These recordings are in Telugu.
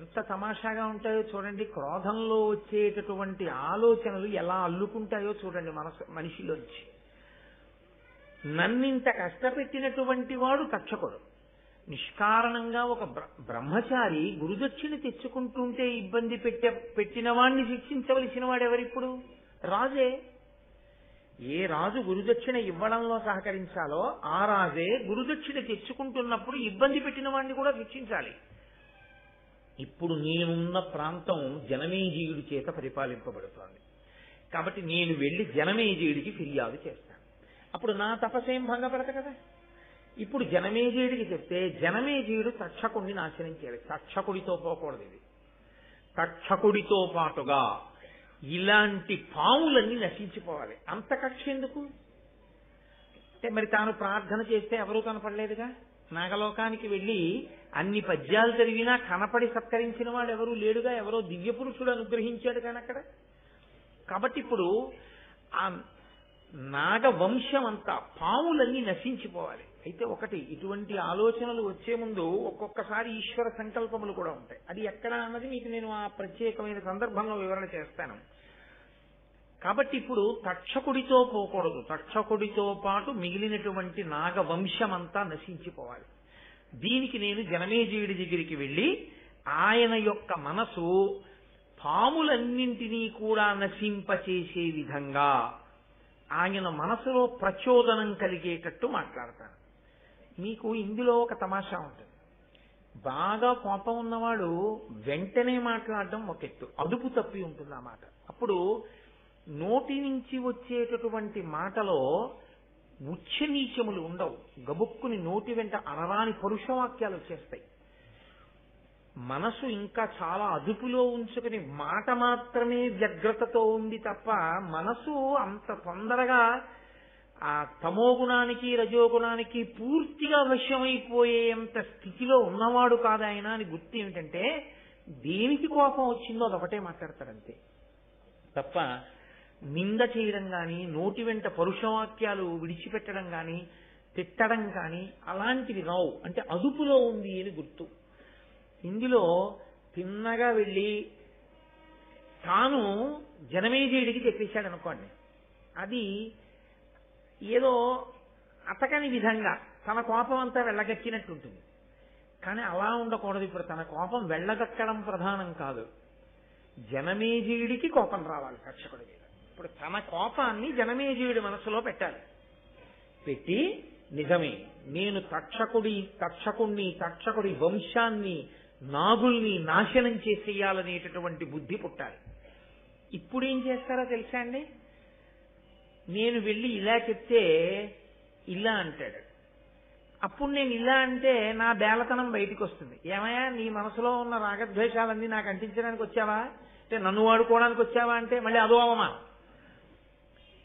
ఎంత తమాషాగా ఉంటాయో చూడండి. క్రోధంలో వచ్చేటటువంటి ఆలోచనలు ఎలా అల్లుకుంటాయో చూడండి మనిషిలోంచి. నన్నింత కష్టపెట్టినటువంటి వాడు తక్షకుడు. నిష్కారణంగా ఒక బ్రహ్మచారి గురుదక్షిణ తెచ్చుకుంటుంటే ఇబ్బంది పెట్టిన వాడిని శిక్షించవలసిన వాడు ఎవరిప్పుడు? రాజే. ఏ రాజు గురుదక్షిణ ఇవ్వడంలో సహకరించాలో ఆ రాజే గురుదక్షిణ తెచ్చుకుంటున్నప్పుడు ఇబ్బంది పెట్టిన వాడిని కూడా శిక్షించాలి. ఇప్పుడు నేనున్న ప్రాంతం జనమేజయుడి చేత పరిపాలింపబడుతోంది కాబట్టి నేను వెళ్లి జనమేజయుడికి ఫిర్యాదు చేస్తాను. అప్పుడు నా తపస్సేం భంగపడదు కదా. ఇప్పుడు జనమేజయుడికి చెప్తే జనమేజయుడు తక్షకుడిని నాశనం చేయాలి. తక్షకుడితో పోకూడదు. ఇది తక్షకుడితో పాటుగా ఇలాంటి పాములన్నీ నశించిపోవాలి. అంత కక్ష ఎందుకు అంటే మరి తాను ప్రార్థన చేస్తే ఎవరూ కనపడలేదుగా. నాగలోకానికి వెళ్లి అన్ని పద్యాలు చదివినా కనపడి సత్కరించిన వాడు ఎవరూ లేడుగా. ఎవరో దివ్య పురుషుడు అనుగ్రహించాడు కానీ అక్కడ. కాబట్టి ఇప్పుడు ఆ నాగవంశం అంతా పాములన్నీ నశించిపోవాలి. అయితే ఒకటి, ఇటువంటి ఆలోచనలు వచ్చే ముందు ఒక్కొక్కసారి ఈశ్వర సంకల్పములు కూడా ఉంటాయి. అది ఎక్కడ అన్నది మీకు నేను ఆ ప్రత్యేకమైన సందర్భంలో వివరణ చేస్తాను. కాబట్టి ఇప్పుడు తక్షకుడితో పోకూడదు. తక్షకుడితో పాటు మిగిలినటువంటి నాగవంశమంతా నశించిపోవాలి. దీనికి నేను జనమేజయుడి దగ్గరికి వెళ్లి ఆయన యొక్క మనసు పాములన్నింటినీ కూడా నశింపచేసే విధంగా ఆయన మనసులో ప్రచోదనం కలిగేటట్టు మాట్లాడతాను. మీకు ఇందులో ఒక తమాషా ఉంటుంది. బాగా కోపం ఉన్నవాడు వెంటనే మాట్లాడడం ఒక ఎత్తు, అదుపు తప్పి ఉంటుంది ఆ మాట. అప్పుడు నోటి నుంచి వచ్చేటటువంటి మాటలో ఉచ్చనీచములు ఉండవు. గబుక్కుని నోటి వెంట అనరాని పరుషవాక్యాలు వచ్చేస్తాయి. మనసు ఇంకా చాలా అదుపులో ఉంచుకుని మాట మాత్రమే వ్యగ్రతతో ఉంది తప్ప మనసు అంత తొందరగా ఆ తమోగుణానికి రజోగుణానికి పూర్తిగా వశమైపోయేంత స్థితిలో ఉన్నవాడు కాదు ఆయన అని గుర్తు ఏమిటంటే దేనికి కోపం వచ్చిందో అదొకటే మాట్లాడతాడంతే తప్ప నింద చేయడం కానీ నోటి వెంట పరుషవాక్యాలు విడిచిపెట్టడం కానీ తిట్టడం కానీ అలాంటివి రావు. అంటే అదుపులో ఉంది అని గుర్తు. ఇందులో తిన్నగా వెళ్ళి తాను జనమేజయుడికి చెప్పేశాడు అనుకోండి, అది ఏదో అతకని విధంగా తన కోపం అంతా వెళ్ళగక్కినట్టుంటుంది. కానీ అలా ఉండకూడదు. ఇప్పుడు తన కోపం వెళ్ళగక్కడం ప్రధానం కాదు, జనమేజయుడికి కోపం రావాలి తక్షకుడి మీద. ఇప్పుడు తన కోపాన్ని జనమేజయుడి మనసులో పెట్టాలి. పెట్టి నిజమే నేను తక్షకుడి వంశాన్ని నాగుల్ని నాశనం చేసేయాలనేటటువంటి బుద్ధి పుట్టాలి. ఇప్పుడు ఏం చేస్తారో తెలుసా అండి? నేను వెళ్ళి ఇలా చెప్తే ఇలా అంటాడు. అప్పుడు నేను ఇలా అంటే నా బేలతనం బయటికి వస్తుంది. ఏమయ్యా నీ మనసులో ఉన్న రాగద్వేషాలన్నీ నాకు అంటించడానికి వచ్చావా అంటే, నన్ను వాడుకోవడానికి వచ్చావా అంటే మళ్ళీ అదో అవమానం.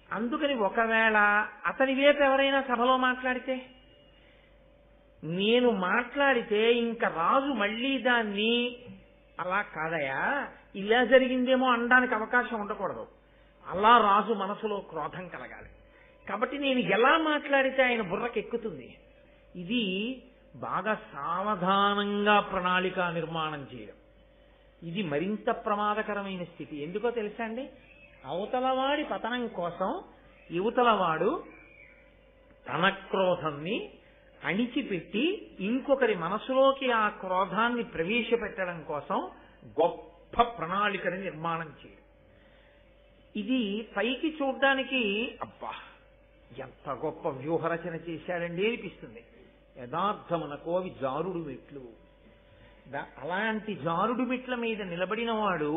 అందుకని ఒకవేళ అతని వైపు ఎవరైనా సభలో మాట్లాడితే, నేను మాట్లాడితే ఇంకా రాజు మళ్ళీ దాన్ని అలా కాదయా ఇలా జరిగిందేమో అనడానికి అవకాశం ఉండకూడదు. అలా రాజు మనసులో క్రోధం కలగాలి. కాబట్టి నేను ఎలా మాట్లాడితే ఆయన బుర్రకెక్కుతుంది. ఇది బాగా సావధానంగా ప్రణాళిక నిర్మాణం చేయడం. ఇది మరింత ప్రమాదకరమైన స్థితి. ఎందుకో తెలుసా అండి? అవతలవాడి పతనం కోసం యువతలవాడు తన క్రోధాన్ని అణిచిపెట్టి ఇంకొకరి మనసులోకి ఆ క్రోధాన్ని ప్రవేశపెట్టడం కోసం గొప్ప ప్రణాళికని నిర్మాణం చేయడం. ఇది పైకి చూడ్డానికి అబ్బా ఎంత గొప్ప వ్యూహరచన చేశాడండి అనిపిస్తుంది. యథార్థమునకు అవి జారుడు మెట్లు. అలాంటి జారుడు మెట్ల మీద నిలబడిన వాడు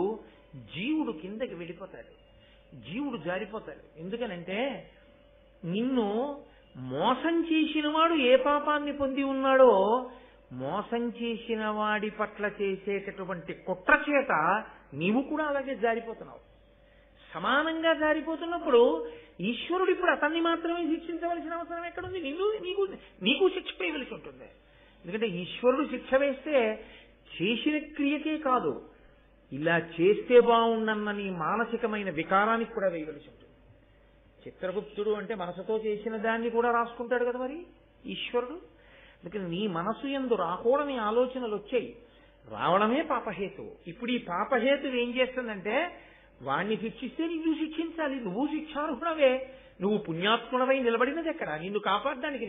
జీవుడు కిందకి వెళ్ళిపోతాడు, జీవుడు జారిపోతాడు. ఎందుకనంటే నిన్ను మోసం చేసిన వాడు ఏ పాపాన్ని పొంది ఉన్నాడో మోసం చేసిన వాడి పట్ల చేసేటటువంటి కుట్ర చేత నీవు కూడా అలాగే జారిపోతున్నావు. సమానంగా జారిపోతున్నప్పుడు ఈశ్వరుడు ఇప్పుడు అతన్ని మాత్రమే శిక్షించవలసిన అవసరం ఎక్కడుంది? నీకు శిక్ష వేయవలసి ఉంటుంది. ఎందుకంటే ఈశ్వరుడు శిక్ష వేస్తే చేసిన క్రియకే కాదు, ఇలా చేస్తే బాగుండన్న నీ మానసికమైన వికారానికి కూడా వేయవలసి ఉంటుంది. చిత్రగుప్తుడు అంటే మనసుతో చేసిన దాన్ని కూడా రాసుకుంటాడు కదా మరి ఈశ్వరుడు. అందుకని నీ మనసు యందు రాకూడని ఆలోచనలు వచ్చాయి. రావడమే పాపహేతు. ఇప్పుడు ఈ పాపహేతు ఏం చేస్తుందంటే వాణ్ణి శిక్షిస్తే నిన్ను శిక్షించాలి, నువ్వు శిక్షార్హుడవే, నువ్వు పుణ్యాత్ముడవై నిలబడినది ఎక్కడ? నిన్ను కాపాడడానికి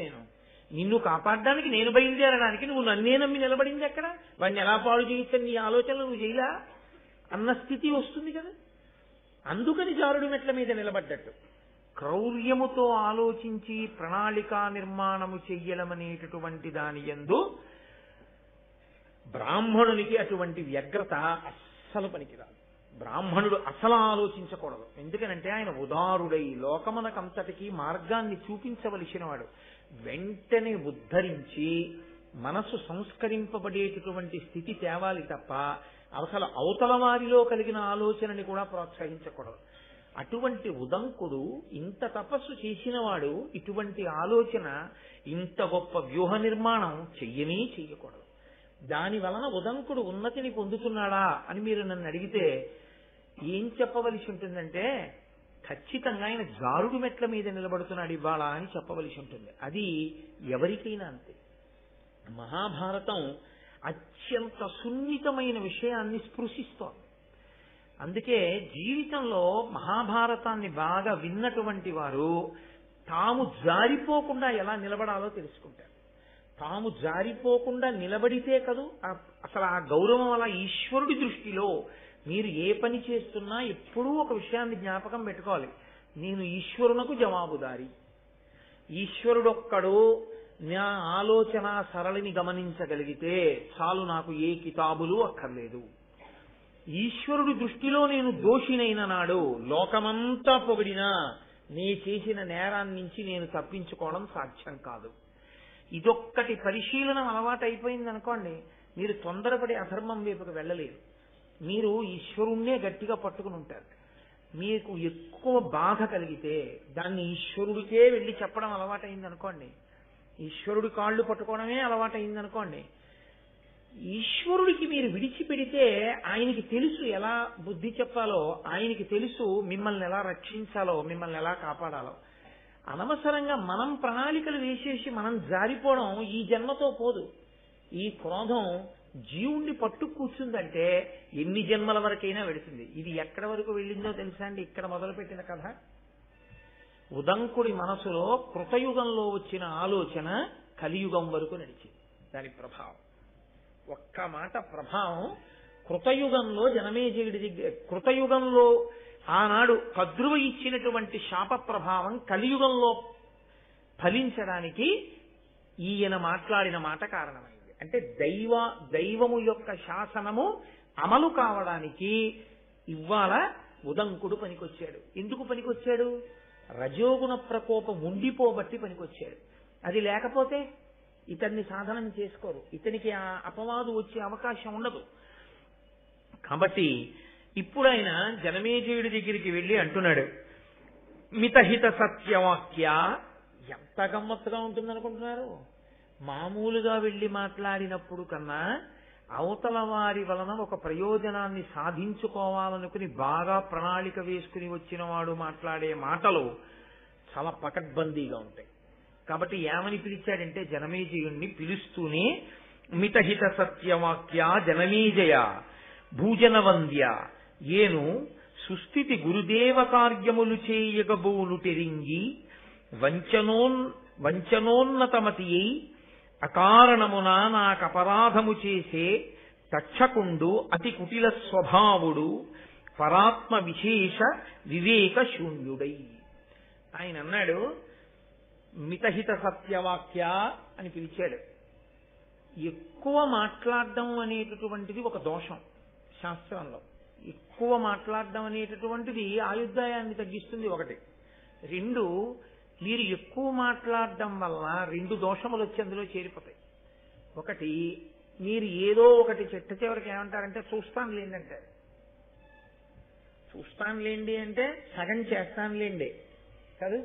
నేను బయలుదేరడానికి నువ్వు నన్నే నమ్మి నిలబడింది ఎక్కడ? వాడిని ఎలా పాడు చేయించని నీ ఆలోచనలు నువ్వు చేయలా అన్న స్థితి వస్తుంది కదా. అందుకని జారుడు మెట్ల మీద నిలబడ్డట్టు క్రౌర్యముతో ఆలోచించి ప్రణాళికా నిర్మాణము చెయ్యడమనేటటువంటి దాని యందు బ్రాహ్మణునికి అటువంటి వ్యగ్రత అస్సలు పనికిరాదు. బ్రాహ్మణుడు అసలు ఆలోచించకూడదు. ఎందుకనంటే ఆయన ఉదారుడై లోకమునకంతటికీ మార్గాన్ని చూపించవలసిన వాడు. వెంటనే ఉద్ధరించి మనసు సంస్కరింపబడేటటువంటి స్థితి తేవాలి తప్ప అసలు అవతల వారిలో కలిగిన ఆలోచనని కూడా ప్రోత్సహించకూడదు. అటువంటి ఉదంకుడు ఇంత తపస్సు చేసినవాడు ఇటువంటి ఆలోచన, ఇంత గొప్ప వ్యూహ నిర్మాణం చెయ్యకూడదు. దాని వలన ఉదంకుడు ఉన్నతిని పొందుతున్నాడా అని మీరు నన్ను అడిగితే ఏం చెప్పవలసి ఉంటుందంటే ఖచ్చితంగా ఆయన జారుడు మెట్ల మీద నిలబడుతున్నాడు ఇవాళ అని చెప్పవలసి ఉంటుంది. అది ఎవరికైనా అంతే. మహాభారతం అత్యంత సున్నితమైన విషయాన్ని స్పృశిస్తోంది. అందుకే జీవితంలో మహాభారతాన్ని బాగా విన్నటువంటి వారు తాము జారిపోకుండా ఎలా నిలబడాలో తెలుసుకుంటారు. తాము జారిపోకుండా నిలబడితే కదూ అసలు ఆ గౌరవం అలా ఈశ్వరుడి దృష్టిలో మీరు ఏ పని చేస్తున్నా ఎప్పుడూ ఒక విషయాన్ని జ్ఞాపకం పెట్టుకోవాలి. నేను ఈశ్వరునకు జవాబుదారి. ఈశ్వరుడొక్కడు నా ఆలోచన సరళిని గమనించగలిగితే చాలు, నాకు ఏ కితాబులు అక్కర్లేదు. ఈశ్వరుడి దృష్టిలో నేను దోషినైన నాడు లోకమంతా పొగిడినా నే చేసిన నేరాన్ని నుంచి నేను తప్పించుకోవడం సాధ్యం కాదు. ఇదొక్కటి పరిశీలన అలవాటు అయిపోయింది అనుకోండి, మీరు తొందరపడి అధర్మం వైపుకు వెళ్ళలేరు. మీరు ఈశ్వరుణ్ణే గట్టిగా పట్టుకుని ఉంటారు. మీకు ఎక్కువ బాధ కలిగితే దాన్ని ఈశ్వరుడికే వెళ్ళి చెప్పడం అలవాటైంది అనుకోండి, ఈశ్వరుడి కాళ్ళు పట్టుకోవడమే అలవాటైంది అనుకోండి, ఈశ్వరుడికి మీరు విడిచిపెడితే ఆయనకి తెలుసు ఎలా బుద్ధి చెప్పాలో, ఆయనకి తెలుసు మిమ్మల్ని ఎలా రక్షించాలో, మిమ్మల్ని ఎలా కాపాడాలో. అనవసరంగా మనం ప్రణాళికలు వేసేసి మనం జారిపోవడం ఈ జన్మతో పోదు. ఈ క్రోధం జీవుణ్ణి పట్టు కూర్చుందంటే ఎన్ని జన్మల వరకైనా వెళుతుంది. ఇది ఎక్కడి వరకు వెళ్ళిందో తెలుసా అండి? ఇక్కడ మొదలుపెట్టిన కథ ఉదంకుడి మనసులో కృతయుగంలో వచ్చిన ఆలోచన కలియుగం వరకు నడిచింది. దాని ప్రభావం ఒక్క మాట ప్రభావం కృతయుగంలో జనమేజయుడి దగ్గర, కృతయుగంలో ఆనాడు కద్రువ ఇచ్చినటువంటి శాప ప్రభావం కలియుగంలో ఫలించడానికి ఈయన మాట్లాడిన మాట కారణమైంది. అంటే దైవము యొక్క శాసనము అమలు కావడానికి ఇవాళ ఉదంకుడు పనికొచ్చాడు. ఎందుకు పనికొచ్చాడు? రజోగుణ ప్రకోపం ఉండిపోబట్టి పనికొచ్చాడు. అది లేకపోతే ఇతన్ని సాధనం చేసుకోరు, ఇతనికి ఆ అపవాదు వచ్చే అవకాశం ఉండదు. కాబట్టి ఇప్పుడు ఆయన జనమేజయుడి దగ్గరికి వెళ్ళి అంటున్నాడు, మితహిత సత్యవాక్య. ఎంత గమ్మత్తుగా ఉంటుందనుకుంటున్నారు? మామూలుగా వెళ్ళి మాట్లాడినప్పుడు కన్నా అవతల వారి వలన ఒక ప్రయోజనాన్ని సాధించుకోవాలనుకుని బాగా ప్రణాళిక వేసుకుని వచ్చిన వాడు మాట్లాడే మాటలు చాలా పకడ్బందీగా ఉంటాయి. కాబట్టి ఏమని పిలిచాడంటే జనమేజయుణ్ణి పిలుస్తూనే మితహిత సత్యవాక్య జనమేజయ భూజనవంద్య ఏను సుస్థితి గురుదేవ కార్యములు చేయగబోలు టెరింగి వంచనోన్నతమతి అకారణమున నాకపరాధము చేసే తక్షకుండు అతి కుటిల స్వభావుడు పరాత్మ విశేష వివేక శూన్యుడై. ఆయన అన్నాడు మితహిత సత్యవాక్య అని పిలిచాడు. ఎక్కువ మాట్లాడడం అనేటటువంటిది ఒక దోషం శాస్త్రంలో. ఎక్కువ మాట్లాడడం అనేటటువంటిది ఆయుర్దాయాన్ని తగ్గిస్తుంది ఒకటి. రెండు, మీరు ఎక్కువ మాట్లాడడం వల్ల రెండు దోషములు వచ్చి అందులో చేరిపోతాయి. ఒకటి, మీరు ఏదో ఒకటి చెట్ట చివరికి ఏమంటారంటే చూస్తానులేండి అంటారు. చూస్తానులేండి అంటే సగం చేస్తానులేండి కాదు.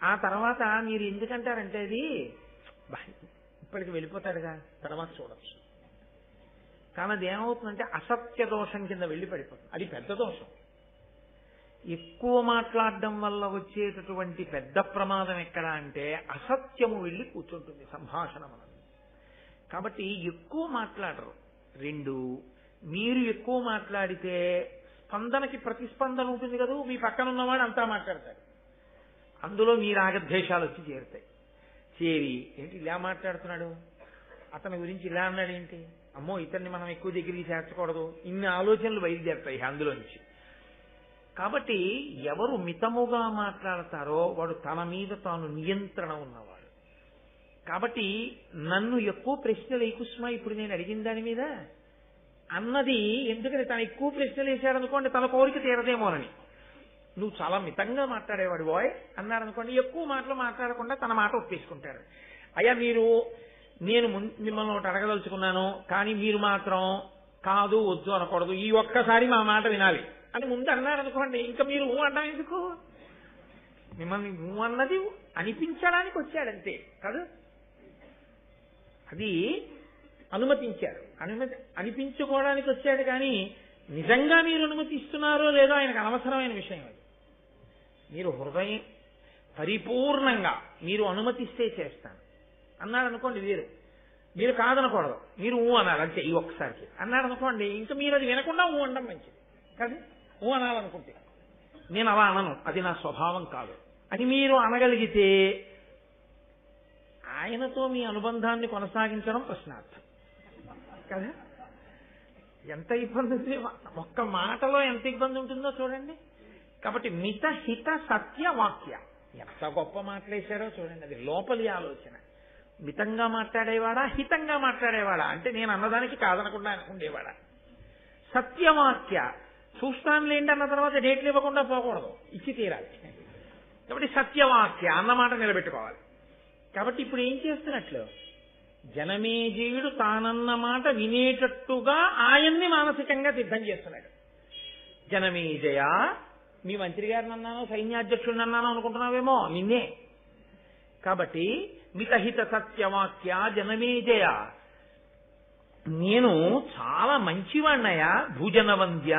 ఆ తర్వాత మీరు ఎందుకంటారంటే అది ఇప్పటికి వెళ్ళిపోతాడుగా తర్వాత చూడచ్చు. కానీ అది ఏమవుతుందంటే అసత్య దోషం కింద వెళ్ళి పడిపోతుంది. అది పెద్ద దోషం. ఎక్కువ మాట్లాడడం వల్ల వచ్చేటటువంటి పెద్ద ప్రమాదం ఎక్కడ అంటే అసత్యము వెళ్ళి కూర్చుంటుంది సంభాషణ. మనం కాబట్టి ఎక్కువ మాట్లాడరు. 2, మీరు ఎక్కువ మాట్లాడితే స్పందనకి ప్రతిస్పందన ఉంటుంది కదా, మీ పక్కన ఉన్నవాడు అంతా మాట్లాడతాడు, అందులో మీ రాగద్వేషాలు వచ్చి చేరుతాయి. చేరి ఏంటి ఇలా మాట్లాడుతున్నాడు, అతని గురించి ఇలా అన్నాడు ఏంటి, అమ్మో ఇతన్ని మనం ఎక్కువ దగ్గరికి చేర్చకూడదు, ఇన్ని ఆలోచనలు బయలుదేరుతాయి అందులోంచి. కాబట్టి ఎవరు మితముగా మాట్లాడతారో వాడు తన మీద తాను నియంత్రణ ఉన్నవాడు. కాబట్టి నన్ను ఎక్కువ ప్రశ్నలు వేయకుస్మా ఇప్పుడు నేను అడిగిన దాని మీద అన్నది, ఎందుకని తను ఎక్కువ ప్రశ్నలు వేశాడనుకోండి తన కోరిక తీరదేమోనని. నువ్వు చాలా మితంగా మాట్లాడేవాడు బాయ్ అన్నారనుకోండి, ఎక్కువ మాటలు మాట్లాడకుండా తన మాట ఒప్పేసుకుంటాడు. అయ్యా నేను మిమ్మల్ని ఒకటి అడగదలుచుకున్నాను, కానీ మీరు మాత్రం కాదు వద్దు అనకూడదు, ఈ ఒక్కసారి మా మాట వినాలి అని ముందు అన్నారనుకోండి, ఇంకా మీరు అంటాం ఎందుకు, మిమ్మల్ని అన్నది అనిపించడానికి వచ్చాడంతే కాదు, అది అనుమతించారు, అనిపించుకోవడానికి వచ్చాడు. కానీ నిజంగా మీరు అనుమతిస్తున్నారో లేదో ఆయనకు అనవసరమైన విషయం అది. మీరు హృదయం పరిపూర్ణంగా మీరు అనుమతిస్తే చేస్తాను అన్నాడు అనుకోండి వేరు, మీరు కాదనకూడదు, మీరు అనాలి అంతే ఈ ఒక్కసారికి అన్నాడు అనుకోండి, ఇంకా మీరు అది వినకుండా అనడం మంచిది కాదు. అనాలనుకుంటే నేను అలా అనను, అది నా స్వభావం కాదు అని మీరు అనగలిగితే ఆయనతో మీ అనుబంధాన్ని కొనసాగించడం ప్రశ్నార్థం కదా. ఎంత ఇబ్బంది ఉంది, ఒక్క మాటలో ఎంత ఇబ్బంది ఉంటుందో చూడండి. కాబట్టి మిత హిత సత్య వాక్య, ఎంత గొప్ప మాట్లాడేశారో చూడండి, అది లోపలి ఆలోచన. మితంగా మాట్లాడేవాడా, హితంగా మాట్లాడేవాడా అంటే నేను అన్నదానికి కాదనకుండా ఉండేవాడా. సత్యవాక్య, చూస్తానులేండి అన్న తర్వాత డేట్లు ఇవ్వకుండా పోకూడదు, ఇచ్చి తీరాలి. కాబట్టి సత్యవాక్య అన్నమాట నిలబెట్టుకోవాలి. కాబట్టి ఇప్పుడు ఏం చేస్తున్నట్లు, జనమేజయుడు తానన్న మాట వినేటట్టుగా ఆయన్ని మానసికంగా సిద్ధం చేస్తున్నాడు. జనమేజయ, మీ మంత్రి గారిని అన్నానో సైన్యాధ్యక్షుడిని అన్నానో అనుకుంటున్నావేమో, నిన్నే. కాబట్టి మితహిత సత్యవాక్య జనమేజయ, నేను చాలా మంచివాణ్ణయా. భూజనవంద్య,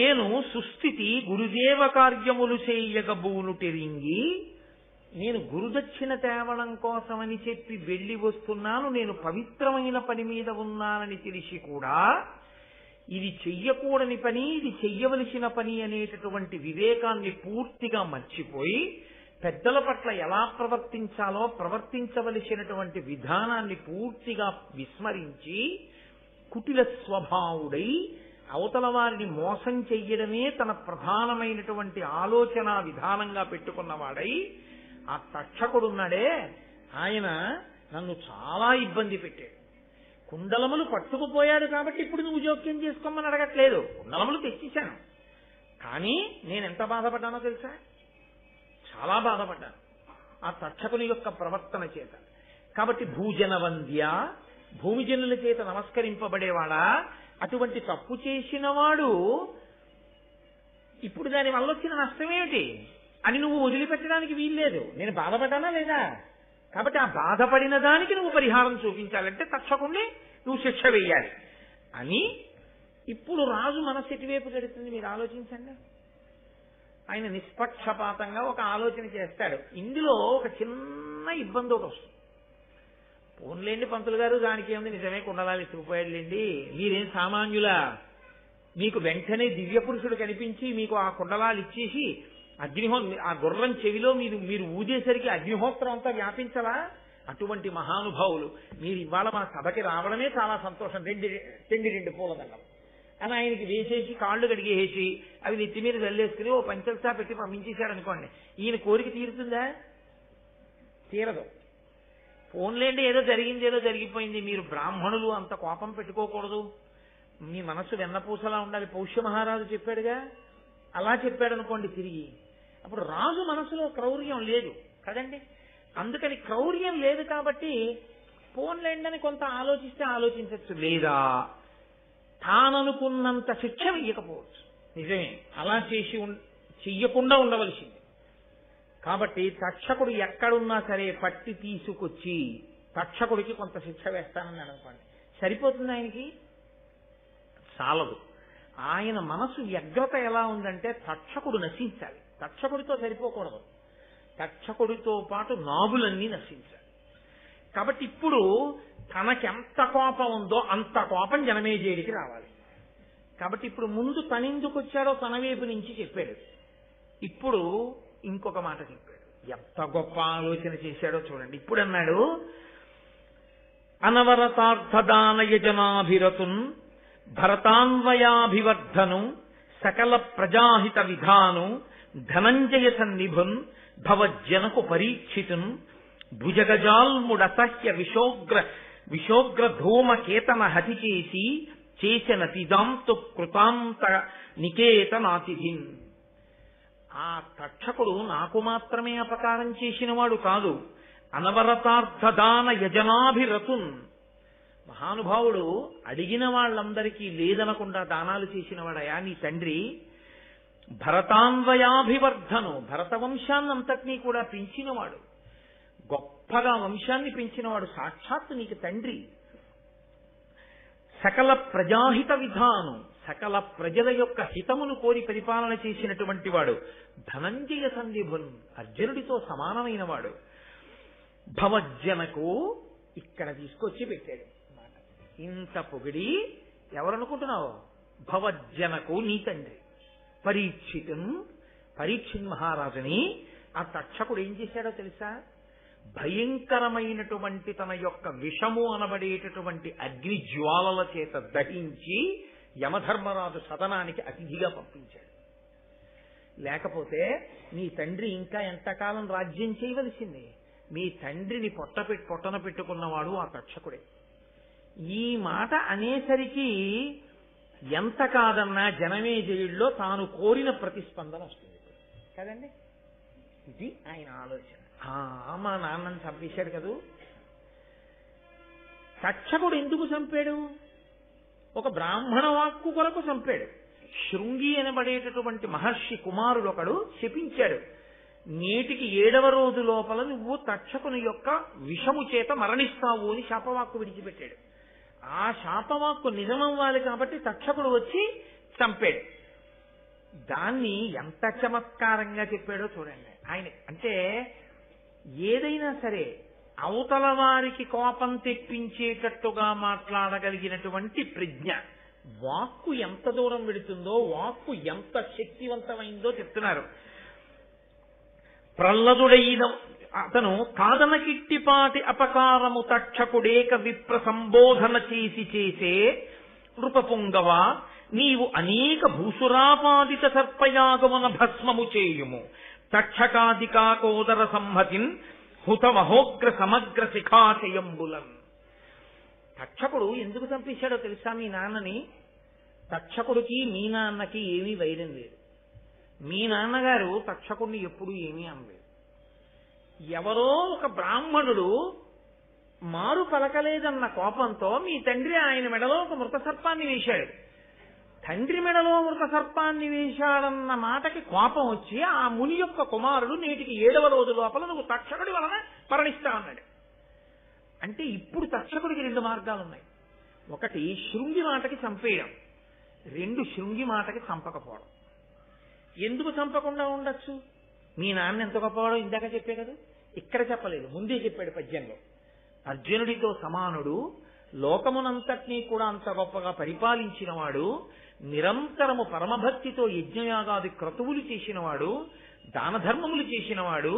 ఏను సుస్థితి గురుదేవ కార్యములు చేయగబూనుటెరింగి, నేను గురుదక్షిణ తేవడం కోసమని చెప్పి వెళ్లి వస్తున్నాను, నేను పవిత్రమైన పని మీద ఉన్నానని తెలిసి కూడా ఇది చెయ్యకూడని పని, ఇది చెయ్యవలసిన పని అనేటటువంటి వివేకాన్ని పూర్తిగా మర్చిపోయి పెద్దల పట్ల ఎలా ప్రవర్తించాలో ప్రవర్తించవలసినటువంటి విధానాన్ని పూర్తిగా విస్మరించి కుటిల స్వభావుడై అవతల వారిని మోసం చెయ్యడమే తన ప్రధానమైనటువంటి ఆలోచన విధానంగా పెట్టుకున్నవాడై ఆ తక్షకుడున్నాడే ఆయన నన్ను చాలా ఇబ్బంది పెట్టాడు. కుండలములు పట్టుకుపోయాడు కాబట్టి ఇప్పుడు నువ్వు జోక్యం చేసుకోమని అడగట్లేదు, కుండలములు తెచ్చిశాను. కానీ నేనెంత బాధపడ్డానో తెలుసా, చాలా బాధపడ్డాను ఆ తక్షకుని యొక్క ప్రవర్తన చేత. కాబట్టి భూజనవంద్య, భూమిజనుల చేత నమస్కరింపబడేవాడా, అటువంటి తప్పు చేసిన వాడు ఇప్పుడు దాని వల్ల వచ్చిన నష్టమేమిటి అని నువ్వు వదిలిపెట్టడానికి వీల్లేదు. నేను బాధపడ్డానా లేదా, కాబట్టి ఆ బాధపడిన దానికి నువ్వు పరిహారం చూపించాలంటే తక్షకుణ్ణి నువ్వు శిక్ష వేయాలి అని. ఇప్పుడు రాజు మనస్సు ఎటువైపు గడుతుంది మీరు ఆలోచించండి. ఆయన నిష్పక్షపాతంగా ఒక ఆలోచన చేస్తాడు. ఇందులో ఒక చిన్న ఇబ్బంది ఒకటి వస్తుంది. పోన్లేండి పంతులు గారు, దానికి ఏముంది, నిజమే కుండలాలు ఎత్తుకుపోయాడులేండి, మీరేం సామాన్యులా, మీకు వెంటనే దివ్య పురుషుడు కనిపించి మీకు ఆ కుండలాలు ఇచ్చేసి ఆ గుర్రం చెవిలో మీరు ఊదేసరికి అగ్నిహోత్రం అంతా వ్యాపించలా, అటువంటి మహానుభావులు మీరు ఇవాళ మా సభకి రావడమే చాలా సంతోషం, రెండు పూలదండం అని ఆయనకి వేసేసి కాళ్ళు కడిగేసి అవి నెత్తి మీద చల్లేసుకుని ఓ పంచల్సా పెట్టి పంపించేశాడు అనుకోండి, ఈయన కోరిక తీరుతుందా, తీరదు. ఫోన్లేండి ఏదో జరిగింది ఏదో జరిగిపోయింది, మీరు బ్రాహ్మణులు అంత కోపం పెట్టుకోకూడదు, మీ మనస్సు వెన్నపూసలా ఉండాలి, పౌష్య మహారాజు చెప్పాడుగా, అలా చెప్పాడు అనుకోండి తిరిగి, అప్పుడు రాజు మనసులో క్రౌర్యం లేదు కదండి. అందుకని క్రౌర్యం లేదు కాబట్టి ఫోన్లేండని కొంత ఆలోచిస్తే ఆలోచించవచ్చు, లేదా తాననుకున్నంత శిక్ష ఇయ్యకపోవచ్చు. నిజమే, అలా చెయ్యకుండా ఉండవలసింది. కాబట్టి తక్షకుడు ఎక్కడున్నా సరే పట్టి తీసుకొచ్చి తక్షకుడికి కొంత శిక్ష వేస్తానని అనుకోండి, సరిపోతుంది ఆయనకి, చాలదు. ఆయన మనసు వ్యగ్రత ఎలా ఉందంటే తక్షకుడు నశించాలి, తక్షకుడితో సరిపోకూడదు, తక్షకుడితో పాటు నాగులన్నీ నశించాలి. కాబట్టి ఇప్పుడు తనకెంత కోపం ఉందో అంత కోపం జనమేజయుడికి రావాలి. కాబట్టి ఇప్పుడు ముందు తనెందుకు వచ్చాడో తన వైపు నుంచి చెప్పాడు. ఇప్పుడు ఇంకొక మాట చెప్పాడు. ఎంత గొప్ప ఆలోచన చేశాడో చూడండి. ఇప్పుడు అన్నాడు, అనవరతార్థదాన యజనాభిరతున్ భరతాన్వయాభివర్ధను సకల ప్రజాహిత విధాను ధనంజయ సన్నిభున్ భవజ్జనకు పరీక్షితున్ భుజగజాల్ముడసహ్య విశోగ్ర ధూమకేతన హతి చేసిన తిదాంతు కృతాంత నికేతనాతిథిన్. ఆ తక్షకుడు నాకు మాత్రమే అపకారం చేసినవాడు కాదు, అనవరతార్థదాన యజనాభిరతున్, మహానుభావుడు అడిగిన వాళ్ళందరికీ లేదనకుండా దానాలు చేసినవాడయా నీ తండ్రి. భరతాన్వయాభివర్ధను, భరత వంశాన్నంతటినీ కూడా పెంచినవాడు, గొప్పగా వంశాన్ని పెంచినవాడు, సాక్షాత్తు నీకు తండ్రి. సకల ప్రజాహిత విధానం, సకల ప్రజల యొక్క హితమును కోరి పరిపాలన చేసినటువంటి వాడు. ధనంజయ సంధిభున్, అర్జునుడితో సమానమైన వాడు. భవజ్జనకు, ఇక్కడ తీసుకొచ్చి పెట్టాడు మాట. ఇంత పొగిడి ఎవరనుకుంటున్నావు? భవజ్జనకు నీ తండ్రి పరీక్షిత్ మహారాజుని ఆ తక్షకుడు ఏం చేశాడో తెలుసా? భయంకరమైనటువంటి తన యొక్క విషము అనబడేటటువంటి అగ్ని జ్వాలల చేత దహించి యమధర్మరాజు సదనానికి అతిథిగా పంపించాడు. లేకపోతే నీ తండ్రి ఇంకా ఎంతకాలం రాజ్యం చేయవలసింది? మీ తండ్రిని పొట్టన పెట్టుకున్నవాడు ఆ తక్షకుడే. ఈ మాట అనేసరికి ఎంత కాదన్నా జనమేజయుడిలో తాను కోరిన ప్రతిస్పందన వస్తుంది కదండి. ఇది ఆయన ఆలోచన. మా నాన్నని చంపేశాడు కదూ. తక్షకుడు ఎందుకు చంపాడు? ఒక బ్రాహ్మణ వాక్కు కొరకు చంపాడు. శృంగి అనబడేటటువంటి మహర్షి కుమారుడు ఒకడు శపించాడు, నేటికి 7వ రోజు లోపల నువ్వు తక్షకుని యొక్క విషము చేత మరణిస్తావు అని శాపవాక్కు విడిచిపెట్టాడు. ఆ శాపవాక్కు నిజమవ్వాలి కాబట్టి తక్షకుడు వచ్చి చంపాడు. దాన్ని ఎంత చమత్కారంగా చెప్పాడో చూడండి ఆయన. అంటే ఏదైనా సరే అవతల వారికి కోపం తెప్పించేటట్టుగా మాట్లాడగలిగినటువంటి ప్రజ్ఞ. వాక్కు ఎంత దూరం వెడుతుందో, వాక్కు ఎంత శక్తివంతమైందో చెప్తున్నారు. ప్రహ్లదుడైన అతను కాదనకిట్టిపాటి అపకారము తక్షకుడేక విప్ర సంబోధన చేసే నృపపుంగవ, నీవు అనేక భూసురాపాదిత సర్పయాగమున భస్మము చేయుము తక్షకాదికాకోదర సంహతిన్ హుత మహోగ్ర సమగ్ర శిఖాశయంబులన్. తక్షకుడు ఎందుకు చంపేశాడో తెలుసా మీ నాన్నని? తక్షకుడికి మీ నాన్నకి ఏమీ వైరం లేదు. మీ నాన్నగారు తక్షకుడిని ఎప్పుడూ ఏమీ అనలేదు. ఎవరో ఒక బ్రాహ్మణుడు మారు పలకలేదన్న కోపంతో మీ తండ్రి ఆయన మెడలో ఒక మృత సర్పాన్ని వేశాడు. తండ్రి మెడలో మృత సర్పాన్ని వేశాడన్న మాటకి కోపం వచ్చి ఆ ముని యొక్క కుమారుడు నేటికి 7వ రోజు లోపల నువ్వు తక్షకుడి వలన మరణిస్తా అన్నాడు. అంటే ఇప్పుడు తక్షకుడికి 2 మార్గాలున్నాయి. ఒకటి శృంగి మాటకి చంపేయడం, 2 శృంగి మాటకి చంపకపోవడం. ఎందుకు చంపకుండా ఉండొచ్చు? మీ నాన్న ఎంత గొప్పవాడో ఇందాక చెప్పే కదా, ఇక్కడ చెప్పలేదు, ముందే చెప్పాడు పద్యంలో. అర్జునుడితో సమానుడు, లోకమునంతటినీ కూడా అంత గొప్పగా పరిపాలించినవాడు, నిరంతరము పరమభక్తితో యజ్ఞయాగాది క్రతువులు చేసినవాడు, దాన ధర్మములు చేసినవాడు.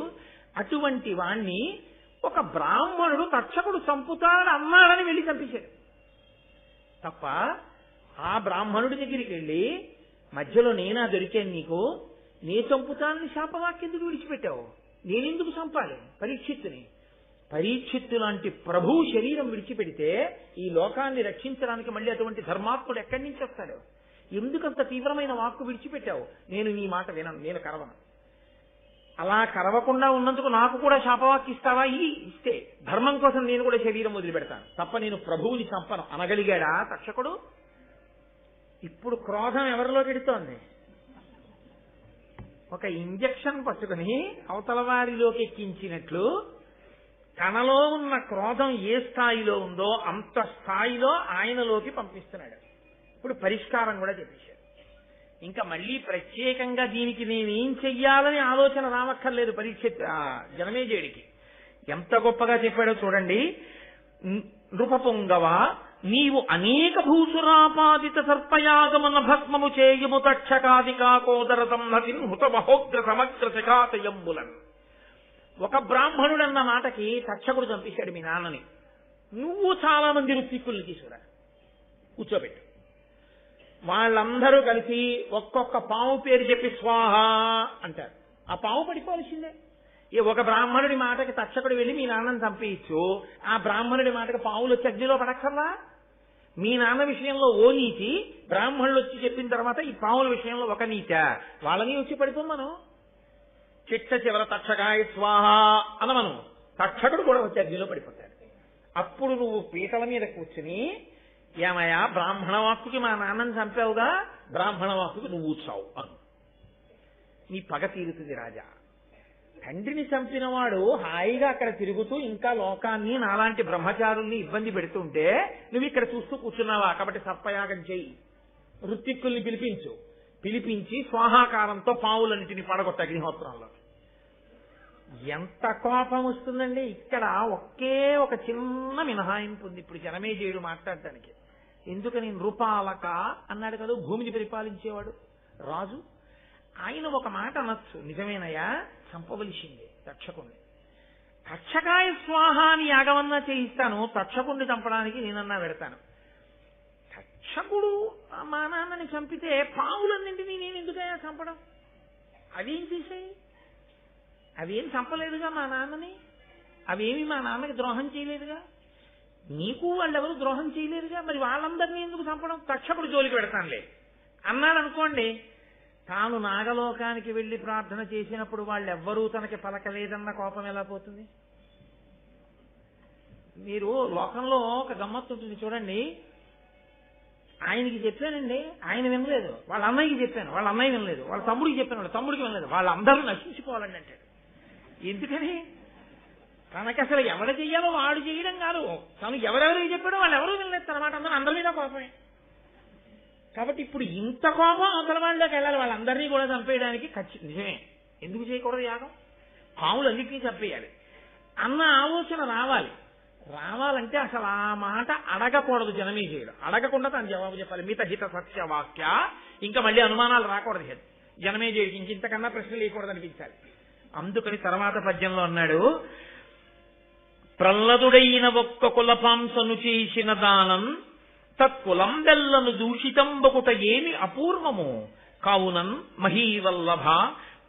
అటువంటి వాణ్ణి ఒక బ్రాహ్మణుడు తక్షకుడు చంపుతాడు అన్నాడని వెళ్ళి చంపేశాడు తప్ప, ఆ బ్రాహ్మణుడి దగ్గరికి వెళ్ళి మధ్యలో నేనా దొరికాను నీకు, నే చంపుతానని శాపవాక్యెందుకు విడిచిపెట్టావు? నేనెందుకు చంపాలి పరీక్షిత్తుని? పరీక్షిత్తు లాంటి ప్రభువు శరీరం విడిచిపెడితే ఈ లోకాన్ని రక్షించడానికి మళ్ళీ అటువంటి ధర్మాత్ముడు ఎక్కడి నుంచి వస్తాడు? ఎందుకంత తీవ్రమైన వాక్కు విడిచిపెట్టావు? నేను నీ మాట వినను, నేను కరవను. అలా కరవకుండా ఉన్నందుకు నాకు కూడా శాపవాక్కు ఇస్తావా? ఇస్తే ధర్మం కోసం నేను కూడా శరీరం వదిలిపెడతాను తప్ప నేను ప్రభువుని చంపను అనగలిగాడా తక్షకుడు? ఇప్పుడు క్రోధం ఎవరిలో పెడుతోంది? ఒక ఇంజెక్షన్ పట్టుకుని అవతల వారిలోకి ఎక్కించినట్లు తనలో ఉన్న క్రోధం ఏ స్థాయిలో ఉందో అంత స్థాయిలో ఆయనలోకి పంపిస్తున్నాడు. ఇప్పుడు పరిష్కారం కూడా చెప్పేశాడు. ఇంకా మళ్ళీ ప్రత్యేకంగా దీనికి నేనేం చెయ్యాలని ఆలోచన రావక్కర్లేదు జనమేజయుడికి. ఎంత గొప్పగా చెప్పాడో చూడండి. నృపపుంగవ నీవు అనేక భూసురాపాదిత సర్పయాగమున భస్మము చేయుము తక్షకాదికాకోదర సంహతిన్ హుతమహోగ్ర సమగ్ర శకాతయంబులన్. ఒక బ్రాహ్మణుడన్న మాటకి తక్షకుడు చంపేశాడు మీ నాన్నని. నువ్వు చాలా మంది ఋత్విక్కుల్ని తీసుకురా, కూర్చోబెట్టు. వాళ్ళందరూ కలిసి ఒక్కొక్క పాము పేరు చెప్పి స్వాహ అంటారు. ఆ పాము పడిపోవలసిందే. ఒక బ్రాహ్మణుడి మాటకి తక్షకుడు వెళ్ళి మీ నాన్నని చంపేయచ్చు, ఆ బ్రాహ్మణుడి మాటకి పావులు వచ్చి అగ్నిలో పడక్కర్లా? మీ నాన్న విషయంలో ఓ నీతి, బ్రాహ్మణులు వచ్చి చెప్పిన తర్వాత ఈ పావుల విషయంలో ఒక నీత, వాళ్ళని వచ్చి పడిపోం మనం. చిట్ట చివర తక్షకాయ స్వాహ అనమను, తక్షకుడు కూడా వచ్చి అగ్నిలో పడిపోతాడు. అప్పుడు నువ్వు పీటల మీద కూర్చుని, ఏమయ్యా బ్రాహ్మణ వాక్కుకి మా నాన్నని చంపావుగా, బ్రాహ్మణ వాక్కుకి నువ్వు చావు అను. నీ పగ తీరుతుంది రాజా. తండ్రిని చంపినవాడు హాయిగా అక్కడ తిరుగుతూ ఇంకా లోకాన్ని నాలాంటి బ్రహ్మచారుల్ని ఇబ్బంది పెడుతుంటే నువ్వు ఇక్కడ చూస్తూ కూర్చున్నావా? కాబట్టి సర్పయాగం చెయ్యి, ఋత్విక్కుల్ని పిలిపించి స్వాహాకారంతో పావులన్నిటిని పడగొట్ట అగ్నిహోత్రంలో. ఎంత కోపం వస్తుందండి. ఇక్కడ ఒకే ఒక చిన్న మినహాయింపు ఉంది ఇప్పుడు జనమేజయుడు మాట్లాడటానికి. ఎందుకని? నృపాలక అన్నాడు కదా భూమిని పరిపాలించేవాడు రాజు. ఆయన ఒక మాట అనొచ్చు, నిజమేనయ్యా చంపవలసిందే తక్షకుణ్ణి. తక్షకాయ స్వాహాని యాగమన్నా చేయిస్తాను, తక్షకుణ్ణి చంపడానికి నేనన్నా పెడతాను. తక్షకుడు మా నాన్నని చంపితే పావులన్నింటినీ నేను ఎందుకయ్యా చంపడం? అవేం చేశాయి? అవేం చంపలేదుగా మా నాన్నని, అవేమి మా నాన్నకి ద్రోహం చేయలేదుగా, నీకు వాళ్ళెవరు ద్రోహం చేయలేదుగా, మరి వాళ్ళందరినీ ఎందుకు చంపడం? తక్షకుడు జోలికి పెడతానులే అన్నాడు అనుకోండి. తాను నాగలోకానికి వెళ్లి ప్రార్థన చేసినప్పుడు వాళ్ళెవ్వరూ తనకి పలకలేదన్న కోపం ఎలా పోతుంది? మీరు లోకంలో ఒక గమ్మత్తు ఉంటుంది చూడండి. ఆయనకి చెప్పానండి, ఆయన వినలేదు. వాళ్ళ అన్నయ్యకి చెప్పాను, వాళ్ళ అన్నయ్య వినలేదు. వాళ్ళ తమ్ముడికి చెప్పాను, వాళ్ళ తమ్ముడికి వినలేదు. వాళ్ళందరూ నశించుకోవాలండి అంటాడు. ఎందుకని? తనకి అసలు ఎవరు చెయ్యాలో వాడు చేయడం కాదు, తను ఎవరెవరికి చెప్పాడో వాళ్ళు ఎవరూ వినలేదు తనమాట. అందరి మీద కోపమే. కాబట్టి ఇప్పుడు ఇంత కోపం అవతల వాళ్ళకి వెళ్ళాలి, వాళ్ళందరినీ కూడా చంపేయడానికి. నిజమే, ఎందుకు చేయకూడదు యాగం? పాములన్నింటినీ చంపేయాలి అన్న ఆలోచన రావాలంటే అసలు ఆ మాట అడగకూడదు జనమేజయుడు. అడగకుండా తను జవాబు చెప్పాలి. మితహిత సత్యవాక్య. ఇంకా మళ్ళీ అనుమానాలు రాకూడదు జనమేజయుడికి, ఇంతకన్నా ప్రశ్నలు వేయకూడదు అనిపించాలి. అందుకని తర్వాత పద్యంలో అన్నాడు, ప్రహ్లదుడైన ఒక్క కులపాంసను చేసిన దానం తత్కులం వెల్లను దూషితంబకుట ఏమి అపూర్వము కావునన్ మహీవల్లభ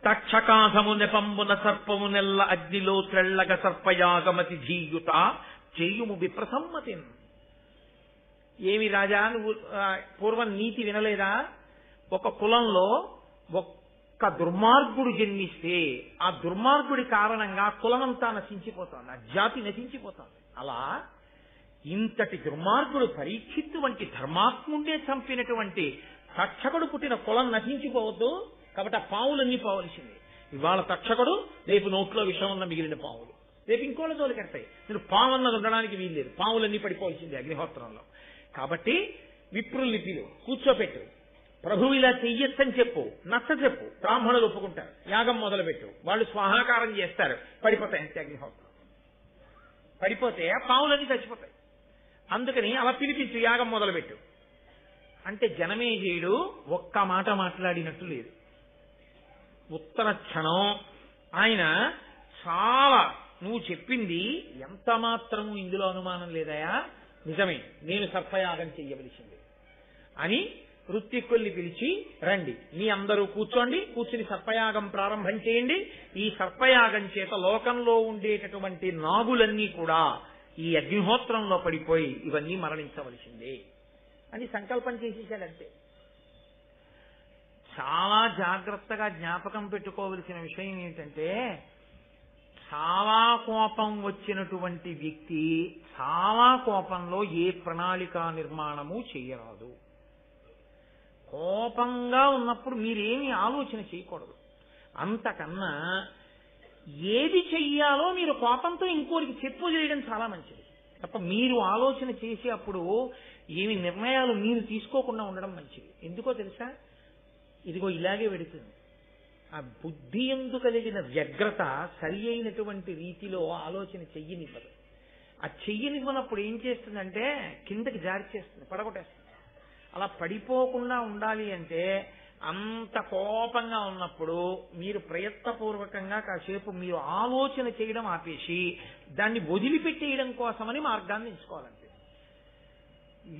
తక్షకాధము నెపంబున సర్పము నెల్ల అగ్నిలో త్రెళ్ళగ సర్పయాగమతి ధీయుత చేయుము విప్రసమ్మతిన్. ఏమి రాజా నువ్వు పూర్వం నీతి వినలేదా? ఒక కులంలో ఒక్క దుర్మార్గుడు జన్మిస్తే ఆ దుర్మార్గుడి కారణంగా కులమంతా నశించిపోతుంది, ఆ జాతి నశించిపోతుంది. అలా ఇంతటి దుర్మార్గుడు పరీక్షిత్తు వంటి ధర్మాత్ముండే చంపినటువంటి తక్షకుడు పుట్టిన కులం నశించిపోవద్దు. కాబట్టి ఆ పావులన్నీ పోవలసింది. ఇవాళ తక్షకుడు, రేపు నోట్లో విషం ఉన్న మిగిలిన పావులు, రేపు ఇంకోళ్ళ జోలికి కడతాయి. మీరు పావు అన్నది ఉండడానికి వీల్లేదు, పావులన్నీ పడిపోవలసింది అగ్నిహోత్రంలో. కాబట్టి విప్రుల్ని పిలు, కూర్చోపెట్టు, ప్రభువు ఇలా చెయ్యొచ్చని చెప్పు, నచ్చ చెప్పు, బ్రాహ్మణులు ఒప్పుకుంటారు, యాగం మొదలుపెట్టు, వాళ్ళు స్వాహాకారం చేస్తారు, పడిపోతాయి అంతే. అగ్నిహోత్రం పడిపోతే ఆ పావులన్నీ చచ్చిపోతాయి. అందుకని అలా పిలిపించు, యాగం మొదలుపెట్టు అంటే జనమేజయుడు ఒక్క మాట మాట్లాడినట్టు లేదు. ఉత్తర క్షణం ఆయన చాలా, నువ్వు చెప్పింది ఎంత మాత్రము ఇందులో అనుమానం లేదయా, నిజమే, నేను సర్పయాగం చెయ్యవలసింది అని ఋత్విక్కుల్ని పిలిచి, రండి మీ అందరూ కూర్చోండి, కూర్చుని సర్పయాగం ప్రారంభం చేయండి. ఈ సర్పయాగం చేత లోకంలో ఉండేటటువంటి నాగులన్నీ కూడా ఈ అగ్నిహోత్రంలో పడిపోయి ఇవన్నీ మరణించవలసిందే అని సంకల్పం చేసేసాడంతే. చాలా జాగ్రత్తగా జ్ఞాపకం పెట్టుకోవలసిన విషయం ఏంటంటే, చాలా కోపం వచ్చినటువంటి వ్యక్తి చాలా కోపంలో ఏ ప్రణాళికా నిర్మాణము చేయరాదు. కోపంగా ఉన్నప్పుడు మీరేమీ ఆలోచన చేయకూడదు. అంతకన్నా ఏది చెయ్యాలో మీరు కోపంతో ఇంకోరికి చెప్పు చేయడం చాలా మంచిది తప్ప మీరు ఆలోచన చేసే అప్పుడు ఏమి నిర్ణయాలు మీరు తీసుకోకుండా ఉండడం మంచిది. ఎందుకో తెలుసా? ఇదిగో ఇలాగే వెడుతుంది. ఆ బుద్ధి యందు కలిగిన వ్యగ్రత సరి అయినటువంటి రీతిలో ఆలోచన చెయ్యనివ్వదు. ఆ చెయ్యనివ్వనప్పుడు ఏం చేస్తుందంటే కిందకి జారి చేస్తుంది, పడగొట్టేస్తుంది. అలా పడిపోకుండా ఉండాలి అంటే అంత కోపంగా ఉన్నప్పుడు మీరు ప్రయత్నపూర్వకంగా కాసేపు మీరు ఆలోచన చేయడం ఆపేసి దాన్ని వదిలిపెట్టేయడం కోసమని మార్గాన్ని ఎంచుకోవాలంటే,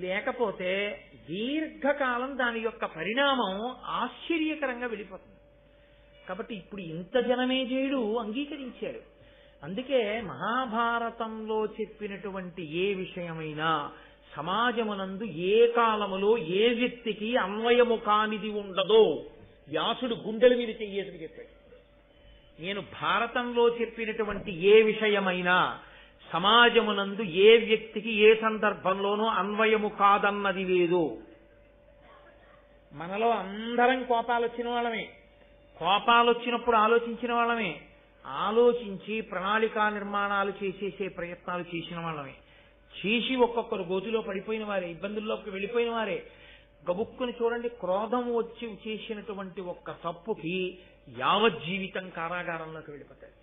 లేకపోతే దీర్ఘకాలం దాని యొక్క పరిణామం ఆశ్చర్యకరంగా వెళ్ళిపోతుంది. కాబట్టి ఇప్పుడు ఇంత జనమేజయుడు అంగీకరించాడు. అందుకే మహాభారతంలో చెప్పినటువంటి ఏ విషయమైనా సమాజమునందు ఏ కాలములో ఏ వ్యక్తికి అన్వయము కానిది ఉండదో వ్యాసుడు గుండెల మీద చెయ్యేసి చెప్పాడు. నేను భారతంలో చెప్పినటువంటి ఏ విషయమైనా సమాజమునందు ఏ వ్యక్తికి ఏ సందర్భంలోనూ అన్వయము కాదన్నది లేదు. మనలో అందరం కోపాలు వచ్చిన వాళ్ళమే, కోపాలు వచ్చినప్పుడు ఆలోచించిన వాళ్ళమే, ఆలోచించి ప్రణాళికా నిర్మాణాలు చేసేసే ప్రయత్నాలు చేసిన వాళ్ళమే, చేసి ఒక్కొక్కరు గోతిలో పడిపోయిన వారే, ఇబ్బందుల్లోకి వెళ్ళిపోయిన వారే. గబుక్కుని చూడండి, క్రోధం వచ్చి చేసినటువంటి ఒక్క తప్పుకి యావజ్జీవితం కారాగారంలోకి వెళ్ళిపోతాడు.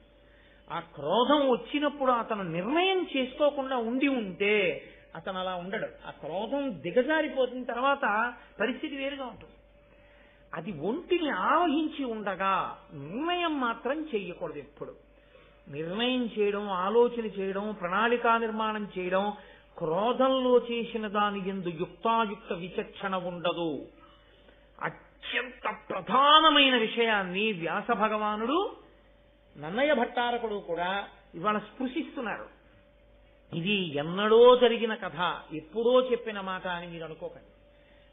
ఆ క్రోధం వచ్చినప్పుడు అతను నిర్ణయం చేసుకోకుండా ఉంటే అతను అలా ఉండడు. ఆ క్రోధం దిగజారిపోతున్న తర్వాత పరిస్థితి వేరుగా ఉంటుంది. అది ఒంటిని ఆవహించి ఉండగా నిర్ణయం మాత్రం చేయకూడదు. ఎప్పుడు నిర్ణయం చేయడం, ఆలోచన చేయడం, ప్రణాళికా నిర్మాణం చేయడం, క్రోధంలో చేసిన దాని యందు యుక్తాయుక్త విచక్షణ ఉండదు. అత్యంత ప్రధానమైన విషయాన్ని వ్యాస భగవానుడు, నన్నయ్య భట్టారకుడు కూడా ఇవాళ స్పృశిస్తున్నారు. ఇది ఎన్నడో జరిగిన కథ, ఎప్పుడో చెప్పిన మాట అని మీరు అనుకోకండి.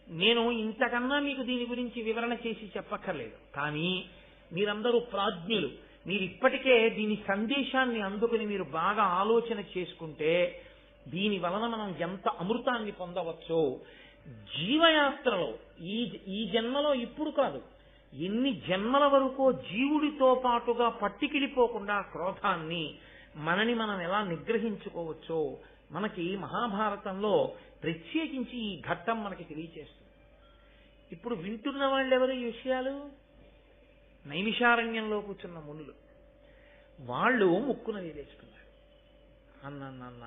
నేను ఇంతకన్నా మీకు దీని గురించి వివరణ చేసి చెప్పక్కర్లేదు. కానీ మీరందరూ ప్రాజ్ఞులు, మీరు ఇప్పటికే దీని సందేశాన్ని అందుకుని మీరు బాగా ఆలోచన చేసుకుంటే దీని వలన మనం ఎంత అమృతాన్ని పొందవచ్చో, జీవయాత్రలో ఈ జన్మలో ఇప్పుడు కాదు, ఎన్ని జన్మల వరకు జీవుడితో పాటుగా పట్టికిడిపోకుండా క్రోధాన్ని మనని మనం ఎలా నిగ్రహించుకోవచ్చో మనకి మహాభారతంలో ప్రత్యేకించి ఈ ఘట్టం మనకి తెలియచేస్తుంది. ఇప్పుడు వింటున్న వాళ్ళు ఎవరు ఈ విషయాలు? నైమిషారణ్యంలో కూర్చున్న మునులు. వాళ్ళు ముక్కున వేలేసుకున్నారు. అన్న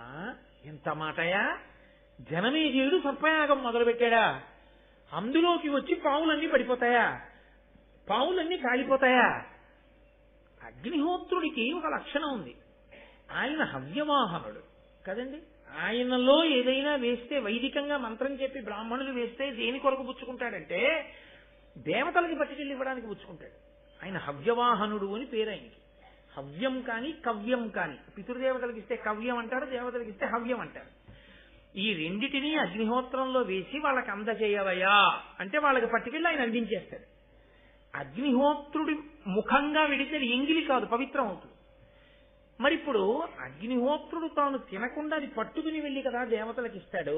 ఎంత మాటయా, జనమేజయుడు సర్పయాగం మొదలుపెట్టాడా, అందులోకి వచ్చి పావులన్నీ పడిపోతాయా, పావులన్నీ కాలిపోతాయా? అగ్నిహోత్రుడికి ఒక లక్షణం ఉంది, ఆయన హవ్యవాహనుడు కదండి. ఆయనలో ఏదైనా వేస్తే, వైదికంగా మంత్రం చెప్పి బ్రాహ్మణులు వేస్తే దేని కొరకు పుచ్చుకుంటాడంటే దేవతలకి పట్టుకెళ్ళి ఇవ్వడానికి పుచ్చుకుంటాడు. ఆయన హవ్యవాహనుడు అని పేరు ఆయనకి. హవ్యం కాని కవ్యం కాని, పితృదేవతలకు ఇస్తే కవ్యం అంటారు, దేవతలకు ఇస్తే హవ్యం అంటారు. ఈ రెండిటినీ అగ్నిహోత్రంలో వేసి వాళ్ళకి అందజేయవయా అంటే వాళ్ళకి పట్టుకెళ్ళి ఆయన అందించేస్తాడు. అగ్నిహోత్రుడి ముఖంగా విడితే ఎంగిలి కాదు, పవిత్రం అవుతుంది. మరి ఇప్పుడు అగ్నిహోత్రుడు తాను తినకుండా అది పట్టుకుని వెళ్ళి కదా దేవతలకు ఇస్తాడు.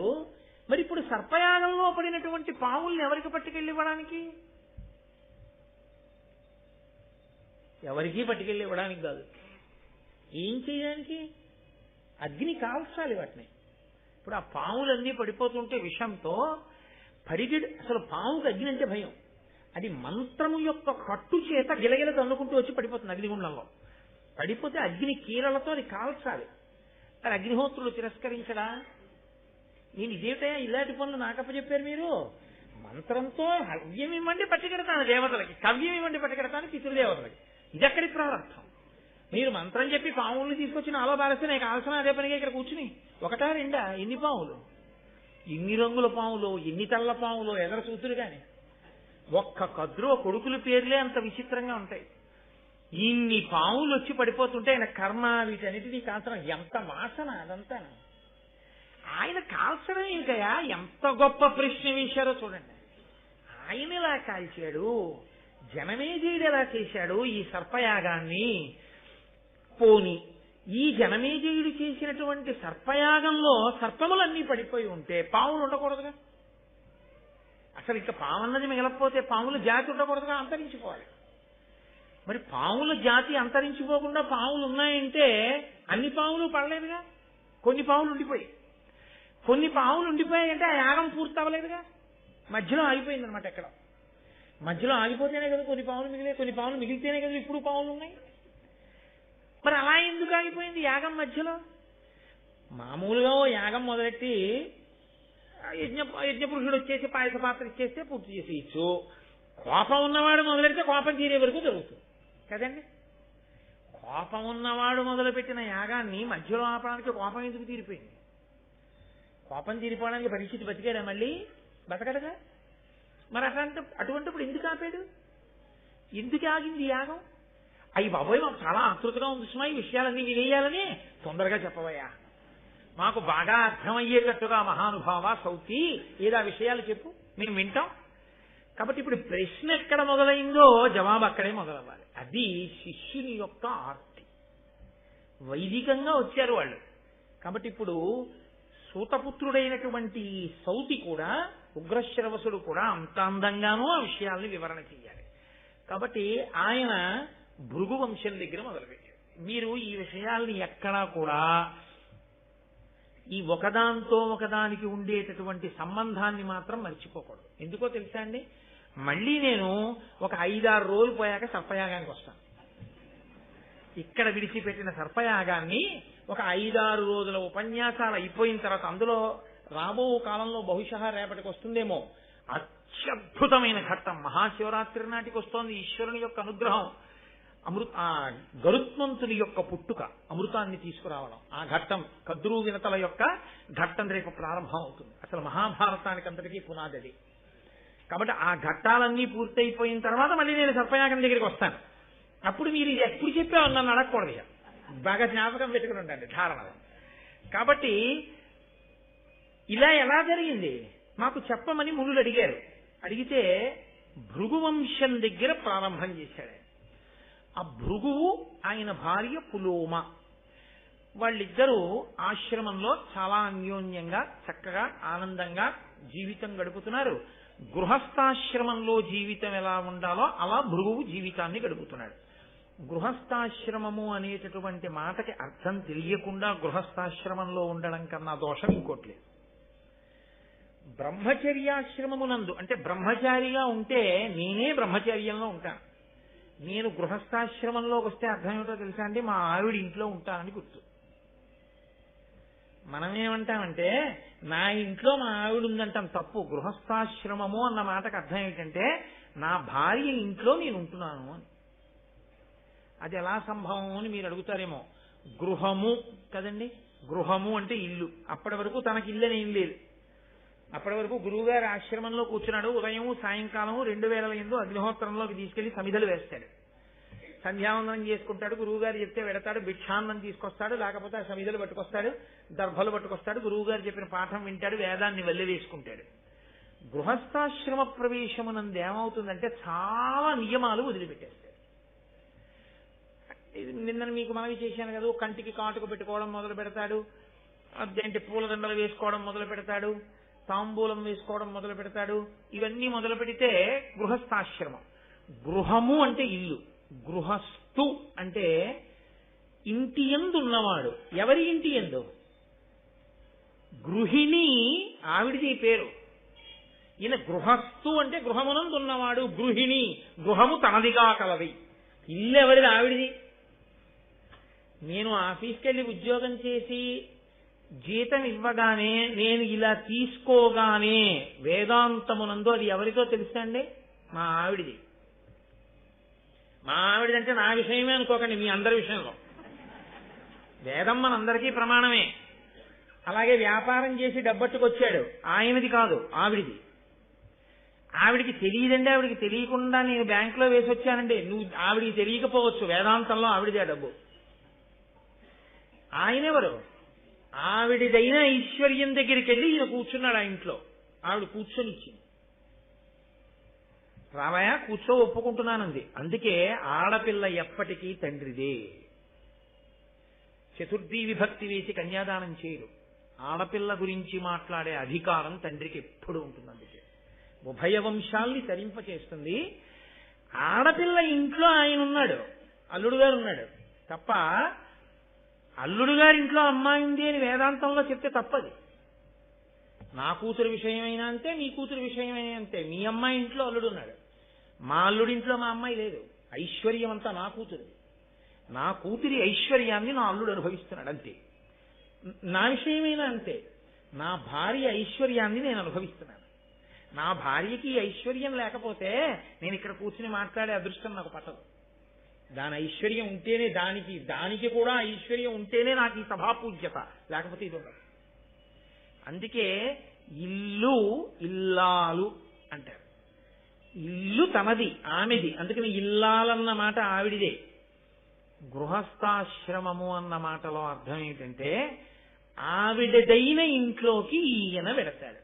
మరి ఇప్పుడు సర్పయాగంలో పడినటువంటి పావుల్ని ఎవరికి పట్టుకెళ్ళి ఇవ్వడానికి? ఎవరికీ పట్టుకెళ్ళి ఇవ్వడానికి కాదు. ఏం చేయడానికి? అగ్ని కాల్చాలి వాటిని. ఇప్పుడు ఆ పావులన్నీ పడిపోతుంటే విషంతో అసలు పావుకి అగ్ని అంటే భయం. అది మంత్రము యొక్క కట్టు చేత గిలగిల తన్నుకుంటూ వచ్చి పడిపోతుంది అగ్నిగుండంలో. పడిపోతే అగ్ని కీరలతో అది కాల్చాలి. అది అగ్నిహోత్రుడు తిరస్కరించడా? నేను ఇదేమిటయా ఇలాంటి పనులు నాకప్ప చెప్పారు మీరు? మంత్రంతో హవ్యం ఇవ్వండి పట్టుకెడతాను దేవతలకి, కవ్యం ఇవ్వండి పట్టుకెడతాను పితృదేవతలకి. ఇదెక్కడి ప్రారంభం? మీరు మంత్రం చెప్పి పావుల్ని తీసుకొచ్చి నాలో బారేస్తే నాకు కాల్సిన అదే పనిగా ఇక్కడ కూర్చుని ఒకటా రెండా ఎన్ని పావులు, ఎన్ని రంగుల పావులు, ఎన్ని తెల్ల పావులు ఎదర చూతురు కానీ ఒక్క కద్రో కొడుకుల పేర్లే అంత విచిత్రంగా ఉంటాయి. ఇన్ని పావులు వచ్చి పడిపోతుంటే ఆయన కర్మ వీటన్నిటినీ కాల్చడం, ఎంత వాసన అదంతా. ఆయన కాల్చడం ఇంకయా ఎంత గొప్ప ప్రశ్న వేశారో చూడండి. ఆయన ఇలా కాల్చాడు, జనమేజయుడు ఎలా చేశాడు ఈ సర్పయాగాన్ని. పోని ఈ జనమేజయుడు చేసినటువంటి సర్పయాగంలో సర్పములన్నీ పడిపోయి ఉంటే పావులు ఉండకూడదుగా? అసలు ఇంకా పావన్నది మిగలకపోతే పాముల జాతి ఉండకూడదుగా, అంతరించిపోవాలి. మరి పాముల జాతి అంతరించిపోకుండా పాములు ఉన్నాయంటే అన్ని పాములు పడలేదుగా, కొన్ని పాములు ఉండిపోయి. కొన్ని పాములు ఉండిపోయాయంటే ఆ యాగం పూర్తి అవ్వలేదుగా, మధ్యలో ఆగిపోయిందనమాట. ఎక్కడ మధ్యలో ఆగిపోతేనే కదా కొన్ని పాములు మిగిలే, కొన్ని పాములు మిగిలితేనే కదా ఇప్పుడు పాములు ఉన్నాయి. మరి అలా ఎందుకు ఆగిపోయింది యాగం మధ్యలో? మామూలుగా యాగం మొదలెట్టి యజ్ఞపురుషుడు వచ్చేసి పాయస పాత్ర ఇచ్చేస్తే పూర్తి చేసేయచ్చు. కోపం ఉన్నవాడు మొదలెడితే కోపం తీరే వరకు జరుగుతుంది కదండి. కోపం ఉన్నవాడు మొదలుపెట్టిన యాగాన్ని మధ్యలో ఆపడానికి కోపం ఎందుకు తీరిపోయింది? కోపం తీరిపోవడానికి పరీక్షిత్ బతికాడా? మళ్ళీ బతకడగా. మరి అటువంటిప్పుడు ఎందుకు ఆపాడు? ఎందుకు ఆగింది యాగం? అయ్యి బాబోయ్, మాకు చాలా ఆతృతగా ఉంది సుమా, ఈ విషయాలన్నీ వినేయాలని. తొందరగా చెప్పవయ్యా, మాకు బాగా అర్థమయ్యేటట్టుగా మహానుభావ సౌతి, ఏదా విషయాలు చెప్పు, మేము వింటాం. కాబట్టి ఇప్పుడు ప్రశ్న ఎక్కడ మొదలైందో జవాబు అక్కడే మొదలవ్వాలి. అది శిష్యుని యొక్క ఆర్తి. వైదికంగా వచ్చారు వాళ్ళు. కాబట్టి ఇప్పుడు సూతపుత్రుడైనటువంటి సౌతి కూడా, ఉగ్రశ్రవసుడు కూడా అంత అందంగానూ ఆ విషయాల్ని వివరణ చెయ్యాలి. కాబట్టి ఆయన భృగు వంశం దగ్గర మొదలుపెట్టారు. మీరు ఈ విషయాల్ని ఎక్కడా కూడా ఈ ఒకదాంతో ఒకదానికి ఉండేటటువంటి సంబంధాన్ని మాత్రం మర్చిపోకూడదు. ఎందుకో తెలుసా అండి, మళ్ళీ నేను ఒక 5-6 రోజులు పోయాక సర్పయాగానికి వస్తాను. ఇక్కడ విడిచిపెట్టిన సర్పయాగాన్ని ఒక 5-6 రోజుల ఉపన్యాసాలు అయిపోయిన తర్వాత, అందులో రాబో కాలంలో బహుశా రేపటికి వస్తుందేమో అత్యద్భుతమైన ఘట్టం, మహాశివరాత్రి నాటికి వస్తోంది. ఈశ్వరుని యొక్క అనుగ్రహం, గరుత్మంతుని యొక్క పుట్టుక, అమృతాన్ని తీసుకురావడం, ఆ ఘట్టం, కద్రు వినతల యొక్క ఘట్టం రేపు ప్రారంభం అవుతుంది. అసలు మహాభారతానికి అంతటికీ పునాది అది. కాబట్టి ఆ ఘట్టాలన్నీ పూర్తయిపోయిన తర్వాత మళ్ళీ నేను సర్పయాగం దగ్గరికి వస్తాను. అప్పుడు మీరు ఇది ఎప్పుడు చెప్పావు నన్ను అడగకూడదు, బాగా జ్ఞాపకం పెట్టుకుని ఉండండి ధారణలో. కాబట్టి ఇలా ఎలా జరిగింది మాకు చెప్పమని మునులు అడిగారు. అడిగితే భృగువంశం దగ్గర ప్రారంభం చేశాడు. ఆ భృగువు, ఆయన భార్య పులోమ, వాళ్ళిద్దరూ ఆశ్రమంలో చాలా అన్యోన్యంగా చక్కగా ఆనందంగా జీవితం గడుపుతున్నారు. గృహస్థాశ్రమంలో జీవితం ఎలా ఉండాలో అలా భృగువు జీవితాన్ని గడుపుతున్నాడు. గృహస్థాశ్రమము అనేటటువంటి మాటకి అర్థం తెలియకుండా గృహస్థాశ్రమంలో ఉండడం కన్నా దోషం ఇంకోట్లేదు. బ్రహ్మచర్యాశ్రమమునందు, అంటే బ్రహ్మచారిగా ఉంటే నేనే బ్రహ్మచర్యంలో ఉంటాను. నేను గృహస్థాశ్రమంలోకి వస్తే అర్థం ఏమిటో తెలుసా అండి, మా ఆవిడ ఇంట్లో ఉంటానని గుర్తు. మనమేమంటామంటే నా ఇంట్లో మా ఆవిడ ఉందంటాం, తప్పు. గృహస్థాశ్రమము అన్న మాటకు అర్థం ఏమిటంటే నా భార్య ఇంట్లో నేను ఉంటున్నాను అని. అది ఎలా సంభవం అని మీరు అడుగుతారేమో. గృహము కదండి, గృహము అంటే ఇల్లు. అప్పటి వరకు తనకి ఇల్లు అనేం లేదు. అప్పటి వరకు గురువుగారు ఆశ్రమంలో కూర్చున్నాడు. ఉదయం సాయంకాలం 2 వేళల యందు అగ్నిహోత్రంలోకి తీసుకెళ్లి సమిధలు వేస్తాడు. సంధ్యావందనం చేసుకుంటాడు, గురువుగారు చెప్తే వెడతాడు, భిక్షాన్నం తీసుకొస్తాడు, లేకపోతే ఆ సమిధలు పట్టుకొస్తాడు, దర్భలు పట్టుకొస్తాడు, గురువుగారు చెప్పిన పాఠం వింటాడు, వేదాన్ని వల్లె వేసుకుంటాడు. గృహస్థాశ్రమ ప్రవేశమునందు ఏమవుతుందంటే చాలా నియమాలు వదిలిపెట్టేస్తాడు. నిన్న మీకు మనవి చేశాను కదా, కంటికి కాటుకు పెట్టుకోవడం మొదలు పెడతాడు, అదేంటి పూలదండలు వేసుకోవడం మొదలు పెడతాడు, తాంబూలం వేసుకోవడం మొదలు పెడతాడు. ఇవన్నీ మొదలు పెడితే గృహస్థాశ్రమం. గృహము అంటే ఇల్లు, గృహస్థు అంటే ఇంటి యందు ఉన్నవాడు. ఎవరి ఇంటి యందు? గృహిణి, ఆవిడిది పేరు. ఈయన గృహస్థు అంటే గృహమునందు ఉన్నవాడు. గృహిణి, గృహము తనదిగా కలది. ఇల్లు ఎవరిది? ఆవిడిది. నేను ఆఫీస్కి వెళ్ళి ఉద్యోగం చేసి జీతం ఇవ్వగానే, నేను ఇలా తీసుకోగానే వేదాంతమునందు అది ఎవరితో తెలుసా అండి? మా ఆవిడిది. మా ఆవిడిదంటే నా విషయమే అనుకోకండి, మీ అందరి విషయంలో. వేదం మనందరికీ ప్రమాణమే. అలాగే వ్యాపారం చేసి డబ్బట్టుకొచ్చాడు, ఆయనది కాదు, ఆవిడిది. ఆవిడికి తెలియదండి, ఆవిడికి తెలియకుండా నేను బ్యాంకులో వేసి వచ్చానండి. ఆవిడికి తెలియకపోవచ్చు, వేదాంతంలో ఆవిడిదే డబ్బు. ఆయనెవరు? ఆవిడిదైన ఐశ్వర్యం దగ్గరికి వెళ్ళి ఈయన కూర్చున్నాడు ఆ ఇంట్లో. ఆవిడ కూర్చొని ఇచ్చింది. రామయ్య కూర్చో, ఒప్పుకుంటున్నానంది. అందుకే ఆడపిల్ల ఎప్పటికీ తండ్రిదే. చతుర్థీ విభక్తి వేసి కన్యాదానం చేయరు. ఆడపిల్ల గురించి మాట్లాడే అధికారం తండ్రికి ఎప్పుడు ఉంటుంది. అందుకే ఉభయ వంశాల్ని తరింపచేస్తుంది. ఆడపిల్ల ఇంట్లో ఆయన ఉన్నాడు, అల్లుడు గారు ఉన్నాడు తప్ప, అల్లుడు గారింట్లో అమ్మాయి ఉంది అని వేదాంతంలో చెప్తే తప్పది. నా కూతురు విషయమైనా అంతే, నీ కూతురు విషయమైనా అంతే. మీ అమ్మాయి ఇంట్లో అల్లుడు ఉన్నాడు, మా అల్లుడింట్లో మా అమ్మాయి లేదు. ఐశ్వర్యం అంతా నా కూతురు. నా కూతురి ఐశ్వర్యాన్ని నా అల్లుడు అనుభవిస్తున్నాడు అంతే. నా విషయమైనా అంతే. నా భార్య ఐశ్వర్యాన్ని నేను అనుభవిస్తున్నాను. నా భార్యకి ఐశ్వర్యం లేకపోతే నేను ఇక్కడ కూర్చుని మాట్లాడే అదృష్టం నాకు పట్టదు. దాని ఐశ్వర్యం ఉంటేనే, దానికి కూడా ఐశ్వర్యం ఉంటేనే నాకు ఈ సభాపూజ్యత, లేకపోతే ఇది ఉండదు. అందుకే ఇల్లు ఇల్లాలు అంటారు. ఇల్లు తనది, ఆమెది, అందుకని ఇల్లాలన్న మాట ఆవిడిదే. గృహస్థాశ్రమము అన్న మాటలో అర్థం ఏంటంటే ఆవిడదైన ఇంట్లోకి ఈయన వెడతాడు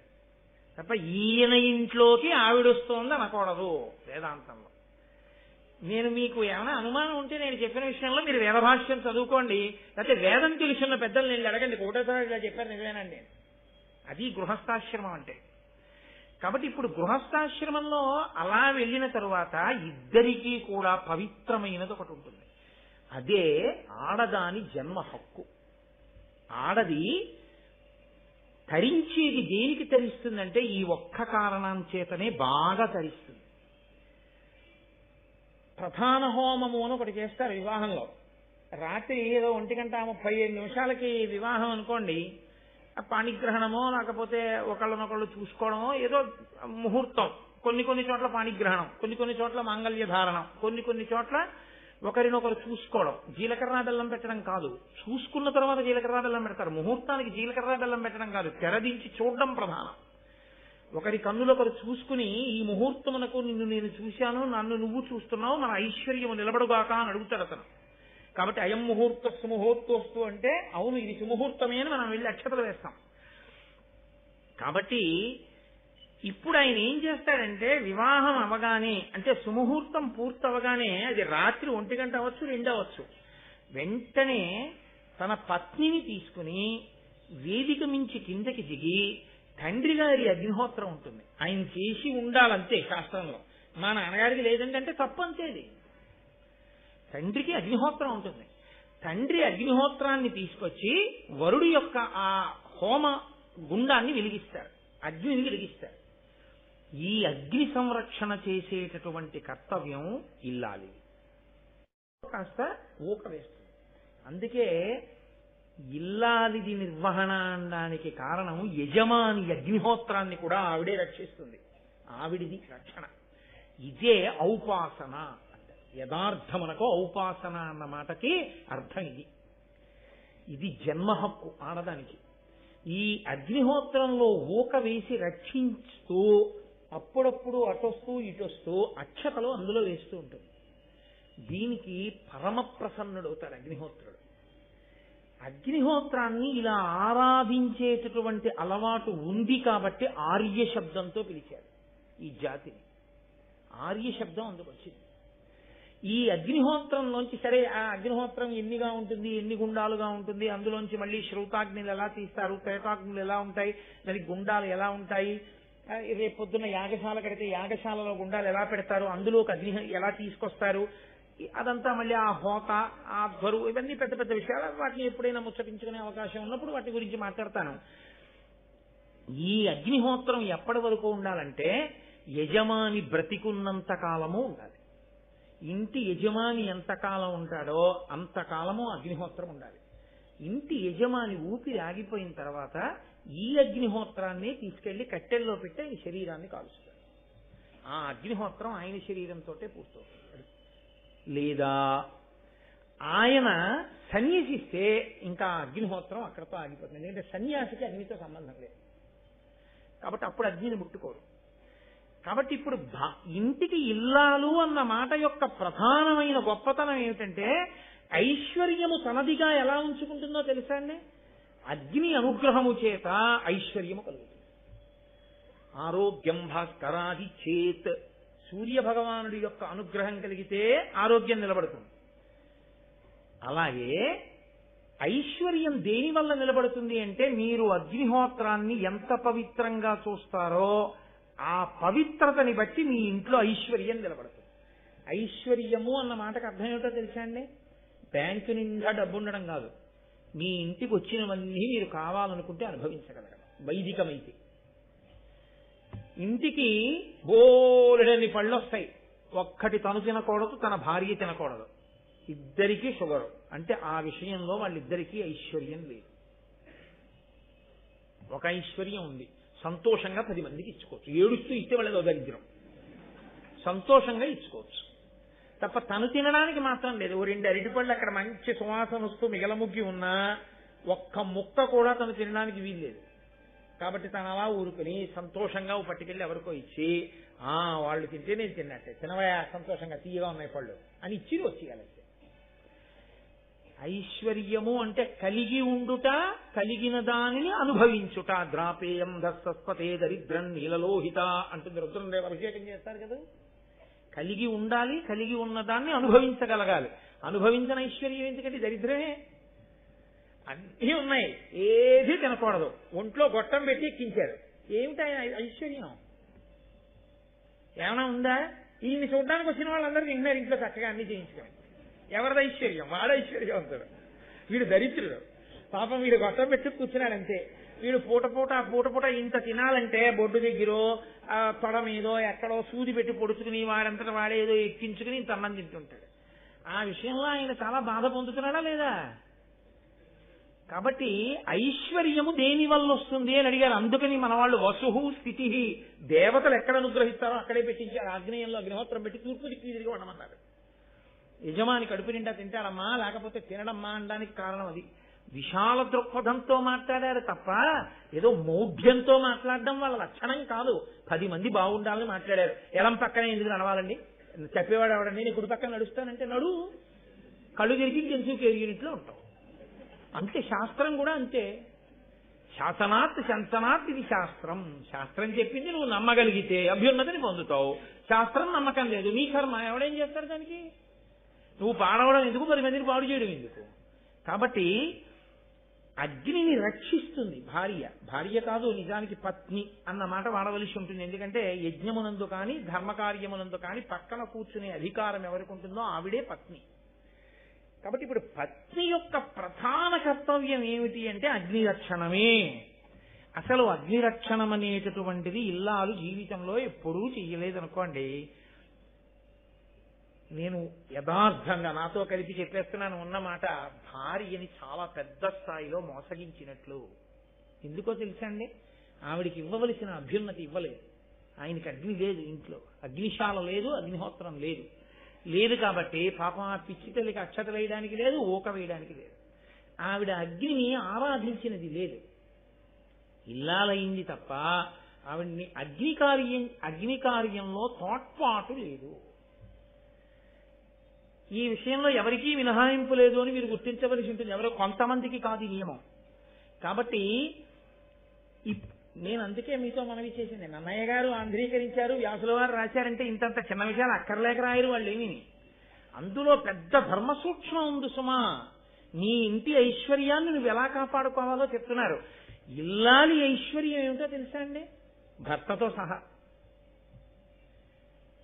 తప్ప ఈయన ఇంట్లోకి ఆవిడొస్తోంది అనకూడదు వేదాంతంలో. నేను మీకు ఏమైనా అనుమానం ఉంటే నేను చెప్పిన విషయంలో మీరు వేదభాష్యం చదువుకోండి, లేకపోతే వేదం తెలుసున్న పెద్దలు నేను అడగండి, ఒకటేసారి ఇలా చెప్పారు నిజమేనండి. అది గృహస్థాశ్రమం అంటే. కాబట్టి ఇప్పుడు గృహస్థాశ్రమంలో అలా వెళ్ళిన తరువాత ఇద్దరికీ కూడా పవిత్రమైనది ఒకటి ఉంటుంది. అదే ఆడదాని జన్మ హక్కు. ఆడది తరించేది దేనికి తరిస్తుందంటే ఈ ఒక్క కారణం చేతనే బాగా తరిస్తుంది. ప్రధాన హోమము అని ఒకటి చేస్తారు వివాహంలో. రాత్రి ఏదో 1:35 వివాహం అనుకోండి, పాణిగ్రహణమో లేకపోతే ఒకళ్ళనొకళ్ళు చూసుకోవడమో ఏదో ముహూర్తం. కొన్ని చోట్ల పాణిగ్రహణం, కొన్ని చోట్ల మాంగళ్య ధారణం, కొన్ని చోట్ల ఒకరినొకరు చూసుకోవడం. జీలకర్ర బెల్లం పెట్టడం కాదు, చూసుకున్న తర్వాత జీలకర్ర బెల్లం పెడతారు. ముహూర్తానికి జీలకర్ర బెల్లం పెట్టడం కాదు, తెరదించి చూడడం ప్రధానం. ఒకరి కన్నులు ఒకరు చూసుకుని ఈ ముహూర్తమునకు నిన్ను నేను చూశాను, నన్ను నువ్వు చూస్తున్నావు, మన ఐశ్వర్యము నిలబడుగాక అని అడుగుతాడు అతను. కాబట్టి అయం ముహూర్తస్సు ముహూర్తోస్తు అంటే అవును ఇది సుముహూర్తమే అని మనం వెళ్ళి అక్షతలు వేస్తాం. కాబట్టి ఇప్పుడు ఆయన ఏం చేస్తాడంటే వివాహం అవగానే, అంటే సుముహూర్తం పూర్తవగానే, అది రాత్రి 1 గంట అవ్వచ్చు 2 అవ్వచ్చు, వెంటనే తన పత్నిని తీసుకుని వేదిక మించి కిందకి దిగి తండ్రి గారి అగ్నిహోత్రం ఉంటుంది, ఆయన చేసి ఉండాలంతే శాస్త్రంలో. మా నాన్నగారికి లేదంటే తప్పంతేది. తండ్రికి అగ్నిహోత్రం ఉంటుంది. తండ్రి అగ్నిహోత్రాన్ని తీసుకొచ్చి వరుడు యొక్క ఆ హోమ గుండాన్ని వెలిగిస్తారు, అగ్నిని వెలిగిస్తారు. ఈ అగ్ని సంరక్షణ చేసేటటువంటి కర్తవ్యం ఇల్లాలి. కాస్త ఊక వేస్తుంది. అందుకే ఇల్లాలిది నిర్వహణ అనడానికి కారణం యజమాని అగ్నిహోత్రాన్ని కూడా ఆవిడే రక్షిస్తుంది, ఆవిడిది రక్షణ. ఇదే ఔపాసన అంటే. యథార్థమునకు ఔపాసన అన్న మాటకి అర్థం ఇది. ఇది జన్మ హక్కు ఆడదానికి. ఈ అగ్నిహోత్రంలో ఊక వేసి రక్షిస్తూ అప్పుడప్పుడు అటొస్తూ ఇటొస్తూ అక్షతలు అందులో వేస్తూ ఉంటుంది. దీనికి పరమ ప్రసన్నుడవుతాడు అగ్నిహోత్రుడు. అగ్నిహోత్రాన్ని ఇలా ఆరాధించేటటువంటి అలవాటు ఉంది కాబట్టి ఆర్య శబ్దంతో పిలిచారు ఈ జాతిని. ఆర్య శబ్దం అందుకు వచ్చింది. ఈ అగ్నిహోత్రంలోంచి సరే ఆ అగ్నిహోత్రం ఎన్నిగా ఉంటుంది, ఎన్ని గుండాలుగా ఉంటుంది, అందులోంచి మళ్ళీ శ్రౌతాగ్నులు ఎలా తీస్తారు, ప్రేతాగ్నులు ఎలా ఉంటాయి, దానికి గుండాలు ఎలా ఉంటాయి, రేపు పొద్దున్న యాగశాల కడితే యాగశాలలో గుండాలు ఎలా పెడతారు, అందులోకి అగ్ని ఎలా తీసుకొస్తారు, అదంతా మళ్ళీ ఆ హోత, ఆ ధ్వరు, ఇవన్నీ పెద్ద పెద్ద విషయాలు. వాటిని ఎప్పుడైనా ముచ్చటించుకునే అవకాశం ఉన్నప్పుడు వాటి గురించి మాట్లాడతాను. ఈ అగ్నిహోత్రం ఎప్పటి వరకు ఉండాలంటే యజమాని బ్రతికున్నంత కాలము ఉండాలి. ఇంటి యజమాని ఎంతకాలం ఉంటాడో అంతకాలము అగ్నిహోత్రం ఉండాలి. ఇంటి యజమాని ఊపిరి ఆగిపోయిన తర్వాత ఈ అగ్నిహోత్రాన్ని తీసుకెళ్లి కట్టెల్లో పెట్టి ఆయన శరీరాన్ని కాలుస్తాడు. ఆ అగ్నిహోత్రం ఆయన శరీరంతో పూర్తవుతుంది. లేదా ఆయన సన్యసిస్తే ఇంకా అగ్నిహోత్రం అక్కడతో ఆగిపోతుంది. ఎందుకంటే సన్యాసికి అగ్నితో సంబంధం లేదు కాబట్టి అప్పుడు అగ్నిని ముట్టుకోరు. కాబట్టి ఇప్పుడు ఇంటికి ఇల్లాలు అన్న మాట యొక్క ప్రధానమైన గొప్పతనం ఏమిటంటే ఐశ్వర్యము తనదిగా ఎలా ఉంచుకుంటుందో తెలుసా అండి? అగ్ని అనుగ్రహము చేత ఐశ్వర్యము కలుగుతుంది. ఆరోగ్యం భాస్కరాది చేత్, సూర్య భగవానుడి యొక్క అనుగ్రహం కలిగితే ఆరోగ్యం నిలబడుతుంది. అలాగే ఐశ్వర్యం దేని వల్ల నిలబడుతుంది అంటే మీరు అగ్నిహోత్రాన్ని ఎంత పవిత్రంగా చూస్తారో ఆ పవిత్రతని బట్టి మీ ఇంట్లో ఐశ్వర్యం నిలబడుతుంది. ఐశ్వర్యము అన్న మాటకు అర్థం ఏమిటో తెలుసా అండి? బ్యాంకు నిండా డబ్బు ఉండడం కాదు, మీ ఇంటికి వచ్చినవన్నీ మీరు కావాలనుకుంటే అనుభవించగలగడం. వైదికమైతే ఇంటికి బోలెడన్ని పళ్ళు వస్తాయి, ఒక్కటి తను తినకూడదు, తన భార్య తినకూడదు, ఇద్దరికీ షుగరు అంటే ఆ విషయంలో వాళ్ళిద్దరికీ ఐశ్వర్యం లేదు. ఒక ఐశ్వర్యం ఉంది, సంతోషంగా 10 మందికి ఇచ్చుకోవచ్చు. ఏడుస్తూ ఇస్తే వాళ్ళదో దరిద్రం. సంతోషంగా ఇచ్చుకోవచ్చు తప్ప తను తినడానికి మాత్రం లేదు. ఓ 2 అరటిపళ్ళు అక్కడ మంచి సువాసన వస్తూ మిగలముగ్గి ఉన్నా ఒక్క ముక్క కూడా తను తినడానికి వీల్లేదు. కాబట్టి తను అలా ఊరుకుని సంతోషంగా పట్టుకెళ్ళి ఎవరికో ఇచ్చి వాళ్ళు తింటే నేను తిన్నట్టే, తినవయా సంతోషంగా తీయగా ఉన్నాయి పళ్ళు అని ఇచ్చి వచ్చేయాలంటే. ఐశ్వర్యము అంటే కలిగి ఉండుట, కలిగిన దానిని అనుభవించుట. ద్రాపేయం దస్సస్పతే దరిద్రం నీలలోహిత అంటుంది రుద్రదేవ అభిషేకం చేస్తారు కదా. కలిగి ఉండాలి, కలిగి ఉన్న దాన్ని అనుభవించగలగాలి. అనుభవించిన ఐశ్వర్యం ఎందుకంటే దరిద్రమే. అన్నీ ఉన్నాయి, ఏది తినకూడదు, ఒంట్లో గొట్టం పెట్టి ఎక్కించారు. ఏమిటా ఐశ్వర్యం? ఏమైనా ఉందా? ఈయన్ని చూడడానికి వచ్చిన వాళ్ళందరూ తింటున్నారు ఇంట్లో చక్కగా అన్ని చేయించుకొని. ఎవరిది ఐశ్వర్యం? వాడు ఐశ్వర్యవంతుడు, వీడు దరిద్రుడు. పాపం వీడు గొట్టం పెట్టి కూర్చున్నాడంతే. వీడు పూట పూట ఇంత తినాలంటే బొడ్డు దగ్గర తొడ మీదో ఎక్కడో సూది పెట్టి పొడుచుకుని వాడంతటా వాడే ఏదో ఎక్కించుకుని ఇంత అన్నం తింటుంటాడు. ఆ విషయంలో ఆయన చాలా బాధ పొందుతున్నాడా లేదా? కాబట్టి ఐశ్వర్యము దేని వల్ల వస్తుంది అని అడిగారు. అందుకని మన వాళ్ళు వసుహు స్థితి, దేవతలు ఎక్కడ అనుగ్రహిస్తారో అక్కడే పెట్టించారు. ఆగ్నేయంలో అగ్నిహోత్రం పెట్టి తూర్పు దిక్కు తిరిగి ఉండమన్నారు. యజమాని కడుపు నిండా తింటాడమ్మా, లేకపోతే తినడమ్మా అనడానికి కారణం అది. విశాల దృక్పథంతో మాట్లాడారు తప్ప ఏదో మౌఢ్యంతో మాట్లాడడం వాళ్ళ లక్షణం కాదు. 10 మంది బాగుండాలని మాట్లాడారు. ఎడం పక్కనే ఎందుకు నడవాలండి? చెప్పేవాడు ఎవడండి? నేను కుడి పక్కన నడుస్తానంటే నడు, కళ్ళు తిరిగి తెలుసు యూనిట్లో ఉంటాం. అంతే శాస్త్రం కూడా అంతే. శాసనాత్ శంసనాత్ ఇది శాస్త్రం. శాస్త్రం చెప్పింది నువ్వు నమ్మగలిగితే అభ్యున్నతిని పొందుతావు. శాస్త్రం నమ్మకం లేదు, నీ కర్మ. ఎవడేం చేస్తాడు దానికి? నువ్వు పాడవడం ఎందుకు, 10 మందిని పాడు చేయడం ఎందుకు? కాబట్టి అగ్నిని రక్షిస్తుంది భార్య. భార్య కాదు, నిజానికి పత్ని అన్న మాట వాడవలసి ఉంటుంది. ఎందుకంటే యజ్ఞమునందు కానీ ధర్మకార్యమునందు కానీ పక్కన కూర్చునే అధికారం ఎవరికి ఉంటుందో ఆవిడే పత్ని. కాబట్టి ఇప్పుడు పత్ని యొక్క ప్రధాన కర్తవ్యం ఏమిటి అంటే అగ్నిరక్షణమే. అసలు అగ్నిరక్షణం అనేటటువంటిది ఇల్లాలు జీవితంలో ఎప్పుడూ చెయ్యలేదనుకోండి. నేను యథార్థంగా నాతో కలిపి చెప్పేస్తున్నాను ఉన్నమాట, భార్యని చాలా పెద్ద స్థాయిలో మోసగించినట్లు. ఎందుకో తెలుసా అండి? ఆవిడికి ఇవ్వవలసిన అభ్యున్నతి ఇవ్వలేదు. ఆయనకి అగ్ని లేదు, ఇంట్లో అగ్నిశాల లేదు, అగ్నిహోత్రం లేదు కాబట్టి పాపం ఆ పిచ్చి తల్లికి అక్షత వేయడానికి లేదు, ఊక వేయడానికి లేదు. ఆవిడ అగ్నిని ఆరాధించినది లేదు, ఇల్లాలైంది తప్ప ఆవిడ్ని అగ్ని కార్యంలో తోడ్పాటు లేదు. ఈ విషయంలో ఎవరికీ మినహాయింపు లేదు అని మీరు గుర్తించవలసి ఉంటుంది. ఎవరో కొంతమందికి కాదు ఈ నియమం. కాబట్టి నేను అందుకే మీతో మనవి చేసింది, నన్నయ్య గారు ఆంధ్రీకరించారు, వ్యాసుల వారు రాశారంటే ఇంతంత చిన్న విషయాలు అక్కర్లేక రాయరు వాళ్ళు ఏమీ. అందులో పెద్ద ధర్మ సూక్ష్మం ఉంది సుమా. నీ ఇంటి ఐశ్వర్యాన్ని నువ్వు ఎలా కాపాడుకోవాలో చెప్తున్నారు. ఇల్లాలి ఐశ్వర్యం ఏమిటో తెలుసా అండి? భర్తతో సహా.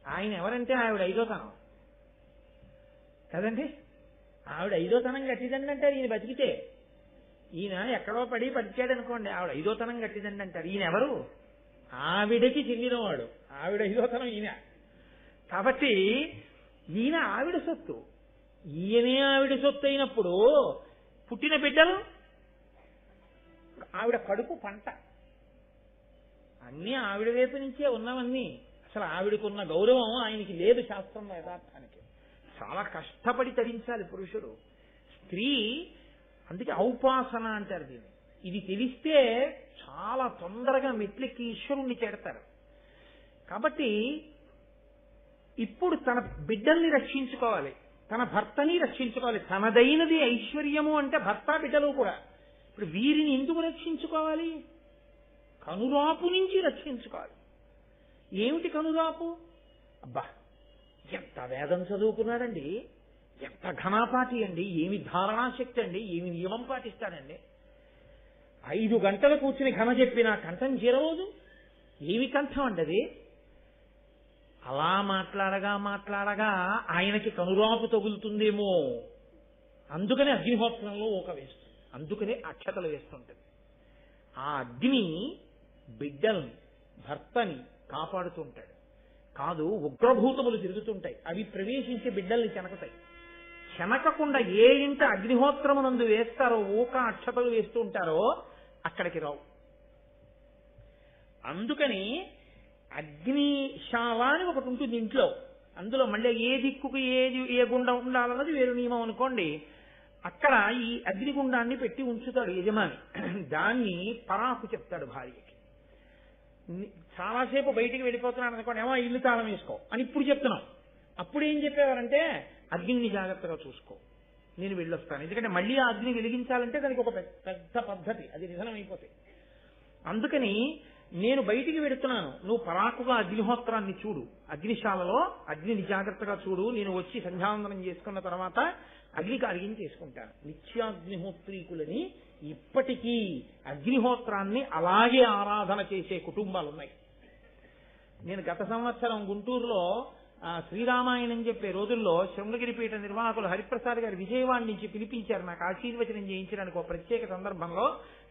ఆయన ఎవరంటే ఆవిడ 5వ తనం కదండి. ఆవిడ 5వ తనం గట్టిదండి అంటారు ఈయన బతికితే. ఈయన ఎక్కడో పడి బతికాడనుకోండి, ఆవిడ 5వ తనం గట్టిదండి అంటారు. ఈయన ఎవరు? ఆవిడకి చెందినవాడు. ఆవిడ 5వ తనం ఈయన. కాబట్టి ఈయన ఆవిడ సొత్తు, ఈయనే ఆవిడ సొత్తు అయినప్పుడు పుట్టిన బిడ్డలు ఆవిడ కడుపు పంట అన్నీ ఆవిడ వైపు నుంచే ఉన్నవన్నీ. అసలు ఆవిడకున్న గౌరవం ఆయనకి లేదు శాస్త్రంలో. యథార్థానికి చాలా కష్టపడి తరించాలి పురుషుడు. స్త్రీ అందుకే ఔపాసన అంటారు దీన్ని. ఇది తెలిస్తే చాలా తొందరగా మెట్లెక్కి ఈశ్వరుణ్ణి చేడతారు. కాబట్టి ఇప్పుడు తన బిడ్డల్ని రక్షించుకోవాలి, తన భర్తని రక్షించుకోవాలి. తనదైనది ఐశ్వర్యము అంటే భర్త బిడ్డలు కూడా. ఇప్పుడు వీరిని ఎందుకు రక్షించుకోవాలి? కనురాపు నుంచి రక్షించుకోవాలి. ఏమిటి కనురాపు? అబ్బా ఎంత వేదం చదువుకున్నాడండి, ఎంత ఘనాపాటి అండి, ఏమి ధారణాశక్తి అండి, ఏమి నియమం పాటిస్తాడండి. 5 గంటలు కూర్చుని ఘన చెప్పినా కంఠం చేరవదు. ఏమి కంఠం అండి అది? అలా మాట్లాడగా ఆయనకి కనురాపు తగులుతుందేమో. అందుకనే అగ్నిహోత్రంలో ఊక వేస్తుంది, అందుకనే అక్షతలు వేస్తుంటుంది. ఆ అగ్ని బిడ్డల్ని భర్తని కాపాడుతుంటాడు. కాదు, ఉగ్రభూతములు తిరుగుతుంటాయి, అవి ప్రవేశించి బిడ్డల్ని చెనకతాయి. చెనకకుండా ఏ ఇంట అగ్నిహోత్రమునందు వేస్తారో ఊక అక్షతలు వేస్తూ ఉంటారో అక్కడికి రావు. అందుకని అగ్నిశాల అని ఒకటి ఉంటుంది ఇంట్లో. అందులో మళ్ళీ ఏ దిక్కుకు ఏ గుండం ఉండాలన్నది వేరు నియమం అనుకోండి. అక్కడ ఈ అగ్నిగుండాన్ని పెట్టి ఉంచుతాడు యజమాని. దాన్ని పరాకు చెప్తాడు భార్యకి. చాలాసేపు బయటికి వెళ్ళిపోతున్నాడు అనుకోండి, ఏమో ఇల్లు తాళం వేసుకో అని ఇప్పుడు చెప్తున్నాం. అప్పుడు ఏం చెప్పేవారంటే అగ్నిని జాగ్రత్తగా చూసుకో, నేను వెళ్ళొస్తాను. ఎందుకంటే మళ్ళీ ఆ అగ్ని వెలిగించాలంటే దానికి ఒక పెద్ద పద్ధతి, అది నిధనం అయిపోతాయి. అందుకని నేను బయటికి వెడుతున్నాను, నువ్వు పరాకుగా అగ్నిహోత్రాన్ని చూడు, అగ్నిశాలలో అగ్నిని జాగ్రత్తగా చూడు, నేను వచ్చి సంధ్యావందనం చేసుకున్న తర్వాత అగ్ని కార్యం చేసుకుంటాను. నిత్యాగ్నిహోత్రీకులని ఇప్పటికీ అగ్నిహోత్రాన్ని అలాగే ఆరాధన చేసే కుటుంబాలు ఉన్నాయి. నేను గత సంవత్సరం గుంటూరులో శ్రీరామాయణం చెప్పే రోజుల్లో శృంగగిరిపీఠ నిర్వాహకులు హరిప్రసాద్ గారు విజయవాడ నుంచి పిలిపించారు నాకు ఆశీర్వచనం చేయించడానికి. ఒక ప్రత్యేక సందర్భంలో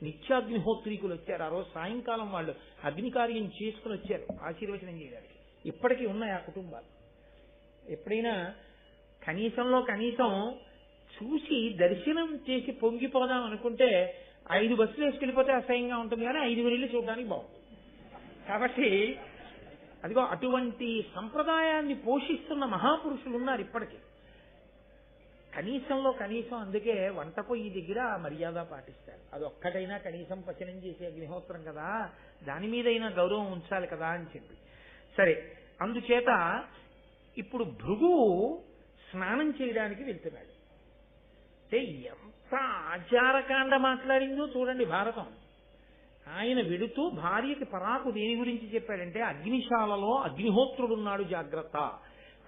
నిత్యాగ్నిహోత్రీకులు వచ్చారు. ఆ రోజు సాయంకాలం వాళ్ళు అగ్ని కార్యం చేసుకుని వచ్చారు ఆశీర్వచనం చేయడానికి. ఇప్పటికీ ఉన్నాయి ఆ కుటుంబాలు. ఎప్పుడైనా కనీసంలో కనీసం చూసి దర్శనం చేసి పొంగిపోదాం అనుకుంటే 5 బస్సులు వేసుకెళ్ళిపోతే అసహ్యంగా ఉంటుంది, కానీ 5 వెళ్ళి చూడడానికి బాగుంటుంది. కాబట్టి అదిగో అటువంటి సంప్రదాయాన్ని పోషిస్తున్న మహాపురుషులు ఉన్నారు ఇప్పటికీ. కనీసంలో కనీసం అందుకే వంట పొయ్యి దగ్గర మర్యాద పాటిస్తారు. అదొక్కటైనా కనీసం పచనం చేసే అగ్నిహోత్రం కదా, దాని మీదైనా గౌరవం ఉంచాలి కదా అని చెప్పి. సరే, అందుచేత ఇప్పుడు భృగువు స్నానం చేయడానికి వెళ్తున్నాడు. అంటే ఎంత ఆచారకాండ మాట్లాడిందో చూడండి భారతం. ఆయన వెడుతూ భార్యకి పరాకు దేని గురించి చెప్పాడంటే అగ్నిశాలలో అగ్నిహోత్రుడున్నాడు జాగ్రత్త.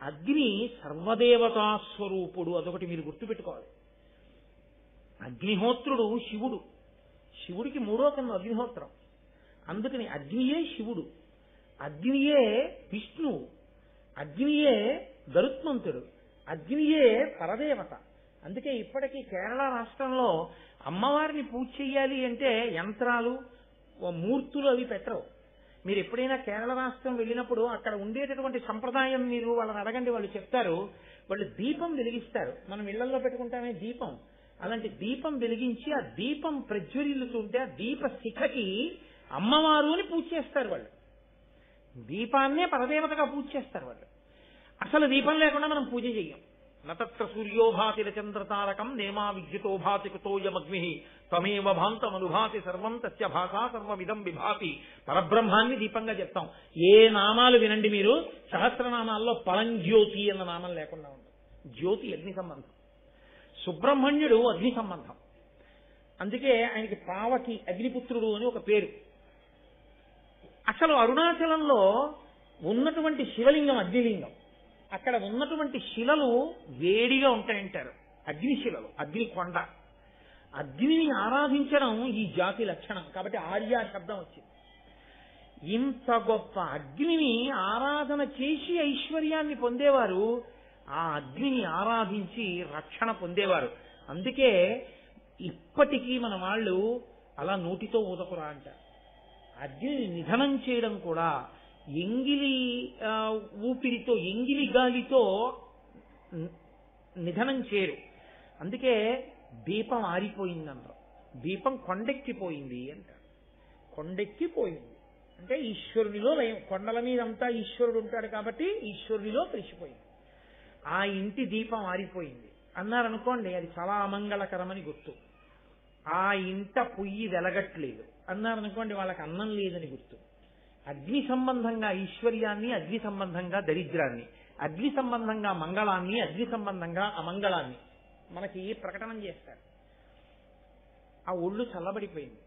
అగ్ని సర్వదేవతా స్వరూపుడు, అదొకటి మీరు గుర్తుపెట్టుకోవాలి. అగ్నిహోత్రుడు శివుడు, శివుడికి 3వ కన్ను అగ్నిహోత్రం. అందుకని అగ్నియే శివుడు, అగ్నియే విష్ణువు, అగ్నియే గరుత్మంతుడు, అగ్నియే పరదేవత. అందుకే ఇప్పటికీ కేరళ రాష్ట్రంలో అమ్మవారిని పూజ చెయ్యాలి అంటే యంత్రాలు మూర్తులు అవి పెట్టరు. మీరు ఎప్పుడైనా కేరళ రాష్ట్రం వెళ్ళినప్పుడు అక్కడ ఉండేటటువంటి సంప్రదాయం మీరు వాళ్ళని అడగండి, వాళ్ళు చెప్తారు. వాళ్ళు దీపం వెలిగిస్తారు. మనం ఇళ్లలో పెట్టుకుంటామే దీపం, అలాంటి దీపం వెలిగించి ఆ దీపం ప్రజ్వరిల్లుతుంటే ఆ దీప శిఖకి అమ్మవారు అని పూజ చేస్తారు వాళ్ళు. దీపాన్నే పరదేవతగా పూజ చేస్తారు వాళ్ళు. అసలు దీపం లేకుండా మనం పూజ చెయ్యం. నతత్ర సూర్యోభాతి చంద్రతారకం నేమా విద్యుతో భాతి కుతోయమగ్ని త్వమేవ భాంతమనుభాతి సర్వం తస్య భాషా సర్వమిదం విభాతి. పరబ్రహ్మాన్ని దీపంగా చెప్తాం. ఏ నామాలు వినండి మీరు, సహస్రనామాల్లో పరంజ్యోతి అన్న నామం లేకుండా ఉంటుంది. జ్యోతి అగ్ని సంబంధం, సుబ్రహ్మణ్యుడు అగ్ని సంబంధం. అందుకే ఆయనకి పావకి అగ్నిపుత్రుడు అని ఒక పేరు. అసలు అరుణాచలంలో ఉన్నటువంటి శివలింగం అగ్నిలింగం. అక్కడ ఉన్నటువంటి శిలలు వేడిగా ఉంటాయంటారు, అగ్నిశిలలు, అగ్ని కొండ. అగ్నిని ఆరాధించడం ఈ జాతి లక్షణం. కాబట్టి ఆర్య శబ్దం వచ్చింది. ఇంత గొప్ప అగ్నిని ఆరాధన చేసి ఐశ్వర్యాన్ని పొందేవారు, ఆ అగ్నిని ఆరాధించి రక్షణ పొందేవారు. అందుకే ఇప్పటికీ మన వాళ్ళు అలా నోటితో ఊదకురా అంటారు. అగ్నిని నిధనం చేయడం కూడా ఎంగిలి ఊపిరితో, ఎంగిలి గాలితో నిధనం చేయరు. అందుకే దీపం ఆరిపోయిందంటారు, దీపం కొండెక్కిపోయింది అంటారు. కొండెక్కిపోయింది అంటే ఈశ్వరునిలో లయం. కొండల మీదంతా ఈశ్వరుడు ఉంటాడు కాబట్టి ఈశ్వరునిలో కలిసిపోయింది. ఆ ఇంటి దీపం ఆరిపోయింది అన్నారనుకోండి, అది చాలా అమంగళకరమని గుర్తు. ఆ ఇంట పొయ్యి వెలగట్లేదు అన్నారనుకోండి, వాళ్ళకి అన్నం లేదని గుర్తు. అగ్ని సంబంధంగా ఐశ్వర్యాన్ని, అగ్ని సంబంధంగా దరిద్రాన్ని, అగ్ని సంబంధంగా మంగళాన్ని, అగ్ని సంబంధంగా అమంగళాన్ని మనకి ప్రకటన చేస్తారు. ఆ ఒళ్ళు చల్లబడిపోయింది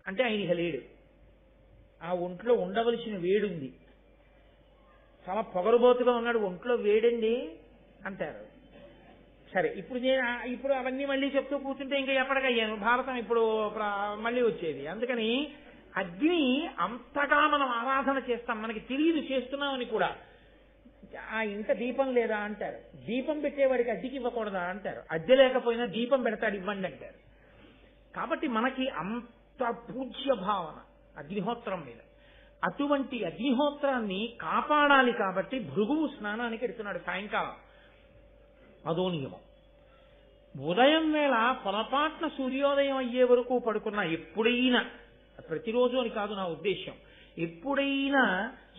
అంటే ఆయన ఇక లేడు. ఆ ఒంట్లో ఉండవలసిన వేడుంది. చాలా పొగరుబోతుగా ఉన్నాడు, ఒంట్లో వేడండి అంటారు. సరే, ఇప్పుడు అవన్నీ మళ్ళీ చెప్తూ కూర్చుంటే ఇంకా ఎప్పటికయ్యాను భారతం ఇప్పుడు మళ్ళీ వచ్చేది. అందుకని అగ్ని అంతగా మనం ఆరాధన చేస్తాం, మనకి తెలియదు చేస్తున్నామని కూడా. ఆ ఇంట దీపం లేదా అంటారు, దీపం పెట్టేవాడికి అద్దెకి ఇవ్వకూడదా అంటారు, అద్దె లేకపోయినా దీపం పెడతాడు ఇవ్వండి అంటారు. కాబట్టి మనకి అంత పూజ్య భావన అగ్నిహోత్రం మీద. అటువంటి అగ్నిహోత్రాన్ని కాపాడాలి కాబట్టి భృగువు స్నానానికి వెడుతున్నాడు సాయంకాలం. అదో నియమం. ఉదయం వేళ పొరపాట్న సూర్యోదయం అయ్యే వరకు పడుకున్నా, ఎప్పుడైనా, ప్రతిరోజు అని కాదు నా ఉద్దేశ్యం, ఎప్పుడైనా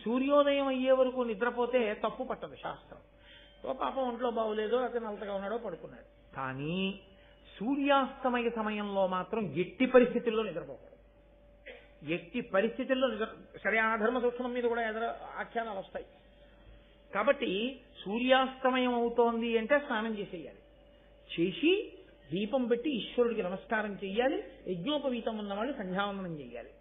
సూర్యోదయం అయ్యే వరకు నిద్రపోతే తప్పు పట్టదు శాస్త్రం. పాపం ఒంట్లో బాగోలేదో అతను నలతగా ఉన్నాడో పడుకున్నాడు. కానీ సూర్యాస్తమయ సమయంలో మాత్రం ఎట్టి పరిస్థితుల్లో నిద్రపోకూడదు. ఎట్టి పరిస్థితుల్లో సరే ఆధర్మ సూక్ష్మం మీద కూడా ఆఖ్యానాలు వస్తాయి. కాబట్టి సూర్యాస్తమయం అవుతోంది అంటే స్నానం చేసేయాలి. చేసి దీపం పెట్టి ఈశ్వరుడికి నమస్కారం చెయ్యాలి. యజ్ఞోపవీతం ఉన్నవాళ్ళు సంధ్యావందనం చెయ్యాలి.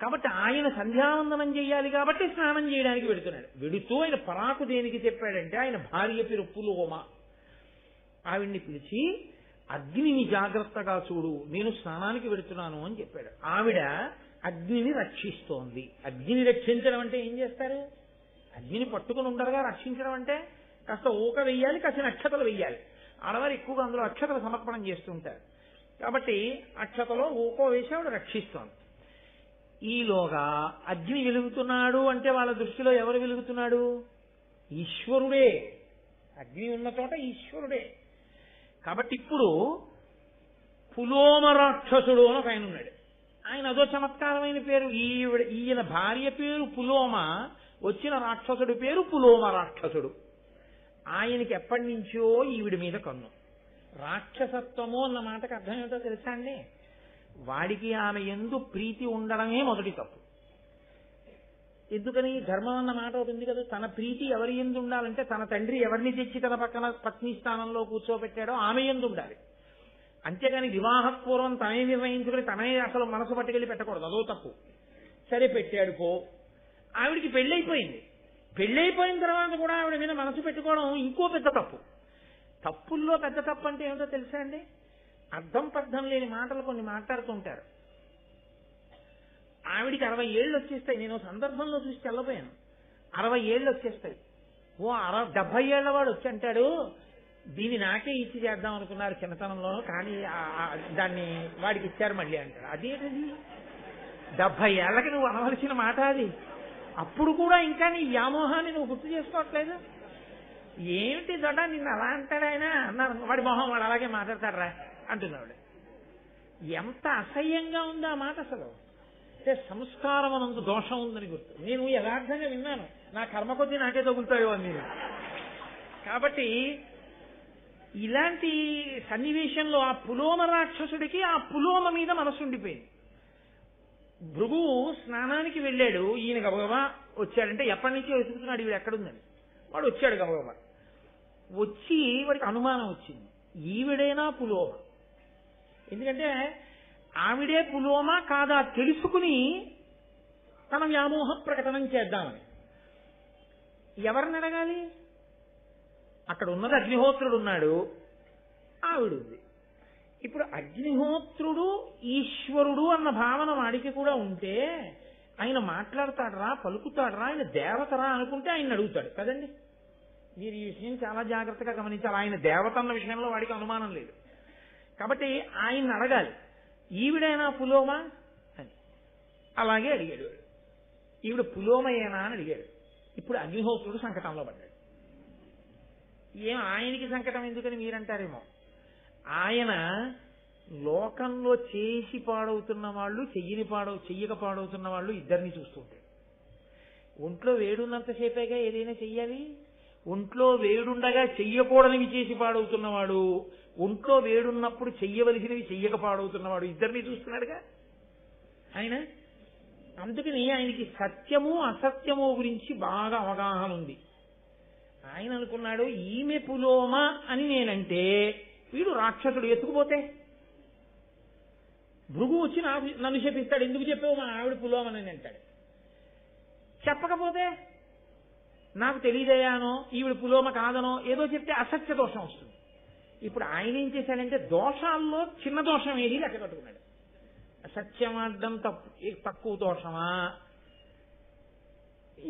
కాబట్టి ఆయన సంధ్యావందనం చెయ్యాలి కాబట్టి స్నానం చేయడానికి వెడుతున్నాడు. వెడుతూ ఆయన పరాకు దేనికి చెప్పాడంటే ఆయన భార్య పేరు పులోమ. ఆవిడ్ని పిలిచి అగ్నిని జాగ్రత్తగా చూడు, నేను స్నానానికి వెడుతున్నాను అని చెప్పాడు. ఆవిడ అగ్నిని రక్షిస్తోంది. అగ్నిని రక్షించడం అంటే ఏం చేస్తారు? అగ్నిని పట్టుకుని ఉండరుగా. రక్షించడం అంటే కాస్త ఊక వెయ్యాలి, కాస్త అక్షతలు వెయ్యాలి. ఆడవారు ఎక్కువగా అందులో అక్షతలు సమర్పణం చేస్తుంటారు. కాబట్టి అక్షతలో ఊకో వేసి ఆవిడ రక్షిస్తోంది. ఈలోగా అగ్ని వెలుగుతున్నాడు అంటే వాళ్ళ దృష్టిలో ఎవరు వెలుగుతున్నాడు? ఈశ్వరుడే. అగ్ని ఉన్న చోట ఈశ్వరుడే. కాబట్టి ఇప్పుడు పులోమ రాక్షసుడు అని ఒక ఆయన ఉన్నాడు. ఆయన అదో చమత్కారమైన పేరు. ఈయన భార్య పేరు పులోమ, వచ్చిన రాక్షసుడి పేరు పులోమ రాక్షసుడు. ఆయనకి ఎప్పటి నుంచో ఈవిడి మీద కన్ను. రాక్షసత్వము అన్న మాటకు అర్థం ఏమిటో తెలుసా అండి? వాడికి ఆమె యందు ప్రీతి ఉండడమే మొదటి తప్పు. ఎందుకని? ధర్మం అన్న మాట ఒకటి ఉంది కదా, తన ప్రీతి ఎవరి యందు ఉండాలంటే తన తండ్రి ఎవరిని తెచ్చి తన పక్కన పత్ని స్థానంలో కూర్చోబెట్టాడో ఆమె యందు ఉండాలి. అంతేగాని వివాహపూర్వం తనే నిర్ణయించుకుని తనే అసలు మనసు పట్టుకెళ్ళి పెట్టకూడదు, అదో తప్పు. సరే పెట్టాడు పో. ఆవిడికి పెళ్ళైపోయింది. పెళ్ళైపోయిన తర్వాత కూడా ఆవిడ మీద మనసు పెట్టుకోవడం ఇంకో పెద్ద తప్పు. తప్పుల్లో పెద్ద తప్పు అంటే ఏమిటో తెలుసా అండి? అర్థం పర్థం లేని మాటలు కొన్ని మాట్లాడుతుంటారు. ఆవిడికి 60 ఏళ్ళు వచ్చేస్తాయి. నేను సందర్భంలో చూసి తెల్లపోయాను. 60 ఏళ్ళు వచ్చేస్తాయి. 70 ఏళ్ల వాడు వచ్చి అంటాడు, దీన్ని నాకే ఇచ్చి చేద్దాం అనుకున్నారు చిన్నతనంలో, కానీ దాన్ని వాడికి ఇచ్చారు మళ్ళీ అంటాడు. అదేంటది? 70 ఏళ్లకి నువ్వు అనవలసిన మాట అది. అప్పుడు కూడా ఇంకా నీ వ్యామోహాన్ని నువ్వు గుర్తు చేసుకోవట్లేదు. ఏమిటి దొడ్డ నిన్ను అలా అంటాడు ఆయన అన్నారు. వాడి మొహం వాడు అలాగే మాట్లాడతారా అంటున్నాడు. ఎంత అసహ్యంగా ఉంది ఆ మాట అసలు. అంటే సంస్కారం అనంత దోషం ఉందని గుర్తు. నేను యథార్థంగా విన్నాను. నా కర్మ కొద్దీ నాకే తగులుతాయో అని. కాబట్టి ఇలాంటి సన్నివేశంలో ఆ పులోమ రాక్షసుడికి ఆ పులోమ మీద మనసు ఉండిపోయింది. భృగు స్నానానికి వెళ్ళాడు. ఈయన గబగబా వచ్చాడంటే ఎప్పటి నుంచి వెతుకుతున్నాడు వీడు ఎక్కడుందని. వాడు వచ్చాడు గబగబా. వచ్చి వాడికి అనుమానం వచ్చింది, ఈవిడేనా పులోమ? ఎందుకంటే ఆవిడే పులోమ కాదా తెలుసుకుని తన వ్యామోహ ప్రకటనం చేద్దామని. ఎవరిని అడగాలి? అక్కడ ఉన్నది అగ్నిహోత్రుడు ఉన్నాడు, ఆవిడుంది. ఇప్పుడు అగ్నిహోత్రుడు ఈశ్వరుడు అన్న భావన వాడికి కూడా ఉంటే ఆయన మాట్లాడతాడరా, పలుకుతాడరా, ఆయన దేవతరా అనుకుంటే ఆయన అడుగుతాడు కదండి. మీరు ఈ విషయం చాలా జాగ్రత్తగా గమనించాలి. ఆయన దేవత అన్న విషయంలో వాడికి అనుమానం లేదు. కాబట్టి ఆయన్ని అడగాలి, ఈవిడైనా పులోమ అని. అలాగే అడిగాడు. ఈవిడ పులోమయేనా అని అడిగాడు. ఇప్పుడు అగ్నిహోత్రుడు సంకటంలో పడ్డాడు. ఆయనకి సంకటం ఎందుకని మీరంటారేమో. ఆయన లోకంలో చేసి పాడవుతున్న వాళ్ళు, చెయ్యక పాడవుతున్న వాళ్ళు ఇద్దరిని చూస్తుంటాడు. ఒంట్లో వేడున్నంతసేపేగా ఏదైనా చెయ్యాలి. ఒంట్లో వేడుండగా చెయ్యకూడనివి చేసి పాడవుతున్నవాడు, ఒంట్లో వేడున్నప్పుడు చెయ్యవలసినవి చెయ్యక పాడవుతున్నవాడు, ఇద్దరిని చూస్తున్నాడుగా ఆయన. అందుకని ఆయనకి సత్యము అసత్యము గురించి బాగా అవగాహన ఉంది. ఆయన అనుకున్నాడు, ఈమె పులోమ అని నేనంటే వీడు రాక్షసుడు ఎత్తుకుపోతే భృగు వచ్చి నన్ను చెప్పిస్తాడు, ఎందుకు చెప్పావు మా ఆవిడ పులోమని అంటాడు. చెప్పకపోతే నాకు తెలియదయానో ఈవిడ పులోమ కాదనో ఏదో చెప్తే అసత్య దోషం వస్తుంది. ఇప్పుడు ఆయన ఏం చేశాడంటే దోషాల్లో చిన్న దోషం ఏది లెక్క కట్టుకున్నాడు. సత్యమార్థం తక్కువ దోషమా,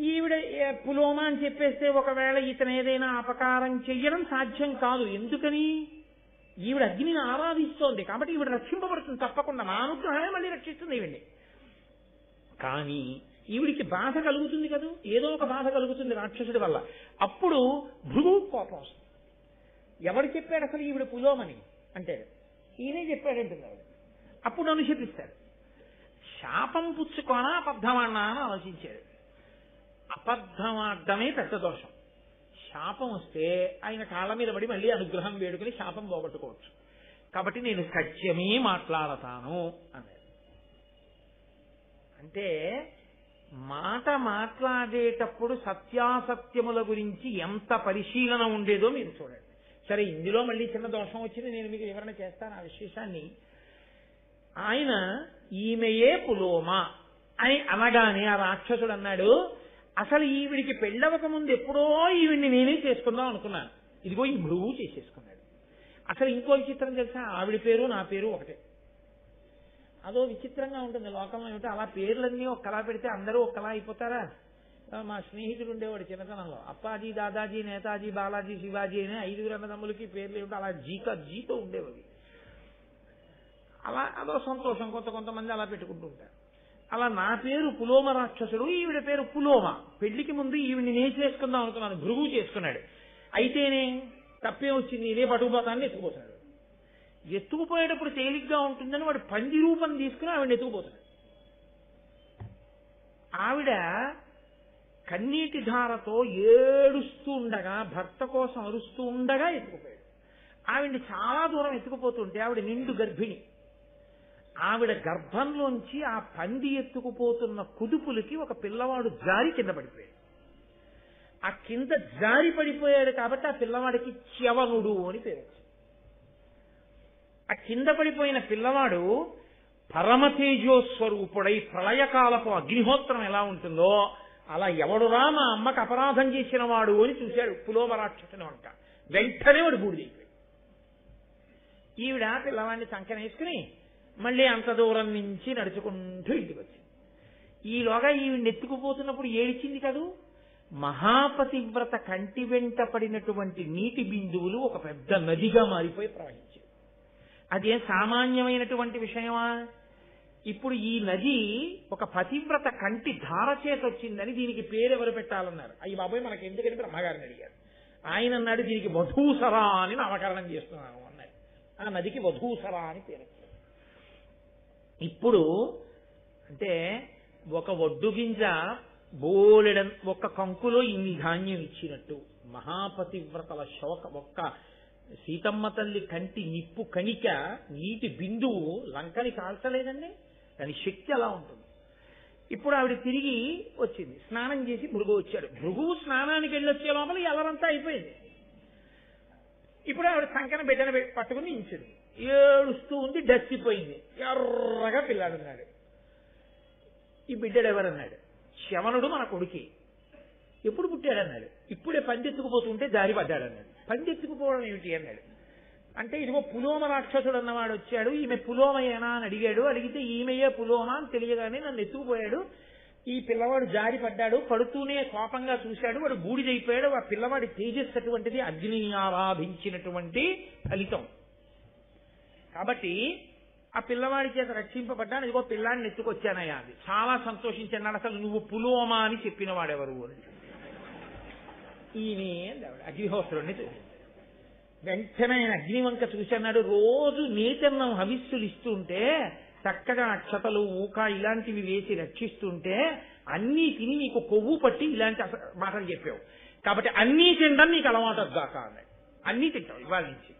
ఈవిడ పులోమ అని చెప్పేస్తే ఒకవేళ ఇతను ఏదైనా అపకారం చెయ్యడం సాధ్యం కాదు. ఎందుకని? ఈవిడ అగ్నిని ఆరాధిస్తోంది కాబట్టి ఈవిడ రక్షింపబడుతుంది తప్పకుండా. నా అనుగ్రహమే మళ్ళీ రక్షిస్తుంది ఈవిడ్ని. కానీ ఈవిడికి బాధ కలుగుతుంది కదా, ఏదో ఒక బాధ కలుగుతుంది రాక్షసుడి వల్ల. అప్పుడు భృగు కోపం వస్తుంది. ఎవడు చెప్పాడు అసలు ఈవిడ పులోమని అంటే? ఈయనే చెప్పాడంటుంది ఆవిడ. అప్పుడు నన్ను శపిస్తాడు. శాపం పుచ్చుకోనా అబద్ధమాడినా అని ఆలోచించాడు. అబద్ధమాడమే పెద్ద దోషం. శాపం వస్తే ఆయన కాళ్ళ మీద పడి మళ్ళీ అనుగ్రహం వేడుకుని శాపం పోగొట్టుకోవచ్చు. కాబట్టి నేను సత్యమే మాట్లాడతాను అన్నాడు. అంటే మాట మాట్లాడేటప్పుడు సత్యాసత్యముల గురించి ఎంత పరిశీలన ఉండేదో మీరు చూడండి. సరే, ఇందులో మళ్ళీ చిన్న దోషం వచ్చింది, నేను మీకు వివరణ చేస్తాను ఆ విశేషాన్ని. ఆయన ఈమెయే పులోమ అని అనగానే ఆ రాక్షసుడు అన్నాడు, అసలు ఈవిడికి పెళ్ళవక ముందు ఎప్పుడో ఈవిడిని నేనే చేసుకుందాం అనుకున్నాను, ఇదిగో ఈ భృగు చేసేసుకున్నాడు. అసలు ఇంకో విచిత్రం తెలుసా, ఆవిడ పేరు నా పేరు ఒకటే. అదో విచిత్రంగా ఉంటుంది లోకంలో. ఏమిటో అలా పేర్లన్నీ ఒక్కలా పెడితే అందరూ ఒక్కలా అయిపోతారా? మా స్నేహితుడు ఉండేవాడు చిన్నతనంలో, అప్పాజీ, దాదాజీ, నేతాజీ, బాలాజీ, శివాజీ అనే 5 అన్నదమ్ములకి పేర్లు ఏమిటో అలా జీతో ఉండేవి. అలా అదో సంతోషం, కొంతమంది అలా పెట్టుకుంటూ ఉంటారు. అలా నా పేరు పులోమ రాక్షసుడు, ఈవిడ పేరు పులోమ. పెళ్లికి ముందు ఈవిడిని నేను చేసుకుందాం అనుకున్నాను, భృగు చేసుకున్నాడు. అయితేనే తప్పే వచ్చింది, ఇదే పట్టుకుపోతానని ఎత్తుకుపోతాడు. ఎత్తుకుపోయేటప్పుడు తేలిగ్గా ఉంటుందని వాడు పంది రూపం తీసుకుని ఆవిడ ఎత్తుకుపోతాడు. ఆవిడ కన్నీటి ధారతో ఏడుస్తూ ఉండగా, భర్త కోసం అరుస్తూ ఉండగా ఎత్తుకుపోయాడు. ఆవిడ్ని చాలా దూరం ఎత్తుకుపోతుంటే ఆవిడ నిండు గర్భిణి. ఆవిడ గర్భంలోంచి ఆ పంది ఎత్తుకుపోతున్న కుదుపులకి ఒక పిల్లవాడు జారి కింద పడిపోయాడు. ఆ కింద జారి పడిపోయాడు కాబట్టి ఆ పిల్లవాడికి చ్యవనుడు అని పేరు. ఆ కింద పడిపోయిన పిల్లవాడు పరమతేజోస్వరూపుడై ప్రళయకాలపు అగ్నిహోత్రం ఎలా ఉంటుందో అలా ఎవడురా మా అమ్మకు అపరాధం చేసిన వాడు అని చూశాడు పులోమ రాక్షసుని వంట. వెంటనే వాడు బూడిదైపోయాడు. ఈవిడ పిల్లవాడిని సంకనేసుకుని మళ్ళీ అంత దూరం నుంచి నడుచుకుంటూ ఇంటికి వచ్చింది. ఈలోగా ఈవిడ ఎత్తుకుపోతున్నప్పుడు ఏడిచింది కదూ. మహాపతివ్రత కంటి వెంట పడినటువంటి నీటి బిందువులు ఒక పెద్ద నదిగా మారిపోయి ప్రవహించాయి. అదే సామాన్యమైనటువంటి విషయమా? ఇప్పుడు ఈ నది ఒక పతివ్రత కంటి ధార చేత వచ్చిందని దీనికి పేరెవరు పెట్టాలన్నారు. అయ్యి బాబాయ్ మనకి ఎందుకంటే బ్రహ్మగారిని అడిగారు. ఆయన అన్నాడు దీనికి వధూసరా అని నామకరణం చేస్తున్నాను అన్నాడు. ఆ నదికి వధూసరా అని పేరు. ఇప్పుడు అంటే ఒక ఒడ్డు గింజ బోలెడ ఒక్క కంకులో ఇన్ని ధాన్యం ఇచ్చినట్టు మహాపతివ్రతల శోక ఒక్క సీతమ్మ తల్లి కంటి నిప్పు కణిక నీటి బిందువు లంకని కాల్చలేదండి. దాని శక్తి అలా ఉంటుంది. ఇప్పుడు ఆవిడ తిరిగి వచ్చింది, స్నానం చేసి భృగు వచ్చాడు. భృగు స్నానానికి వెళ్ళి వచ్చే లోపల ఎలరంతా అయిపోయింది. ఇప్పుడు ఆవిడ సంకన బిడ్డను పట్టుకుని ఇంచింది, ఏడుస్తూ ఉంది, డచ్చిపోయింది. ఎర్రగా పిల్లాడున్నాడు. ఈ బిడ్డడు ఎవరన్నాడు? శవనుడు మన కొడుకి. ఎప్పుడు పుట్టాడన్నాడు? ఇప్పుడే పందెత్తుకుపోతుంటే దారి పడ్డాడన్నాడు. పందెత్తుకుపోవడం ఏమిటి అన్నాడు. అంటే ఇదిగో పులోమ రాక్షసుడు అన్నవాడు వచ్చాడు, ఈమె పులోమయేనా అని అడిగాడు. అడిగితే ఈమెయే పులోమ అని తెలియగానే నన్ను ఎత్తుకుపోయాడు. ఈ పిల్లవాడు జారి పడ్డాడు, పడుతూనే కోపంగా చూశాడు, వాడు బూడిదైపోయాడు. ఆ పిల్లవాడి తేజస్సు అటువంటిది, అగ్నిని ఆరాధించినటువంటి ఫలితం. కాబట్టి ఆ పిల్లవాడి చేత రక్షింపబడ్డాను. ఇదిగో పిల్లాడిని ఎత్తుకొచ్చానయ్యా అది. చాలా సంతోషించాడు. అసలు నువ్వు పులోమ అని చెప్పిన వాడెవరు అని. ఈయనే అగ్నిహోత్రుడిని తెలిసింది. వెంటనే ఆయన అగ్నివంక చూసన్నాడు. రోజు నేతన్నం హవిస్సులు ఇస్తుంటే చక్కగా అక్షతలు ఊక ఇలాంటివి వేసి రక్షిస్తుంటే అన్నీ తిని నీకు కొవ్వు పట్టి ఇలాంటి మాటలు చెప్పావు కాబట్టి అన్నీ తినడం నీకు అలవాటు దాకా అన్నాడు. అన్నీ తింటావు ఇవాళ నుంచి,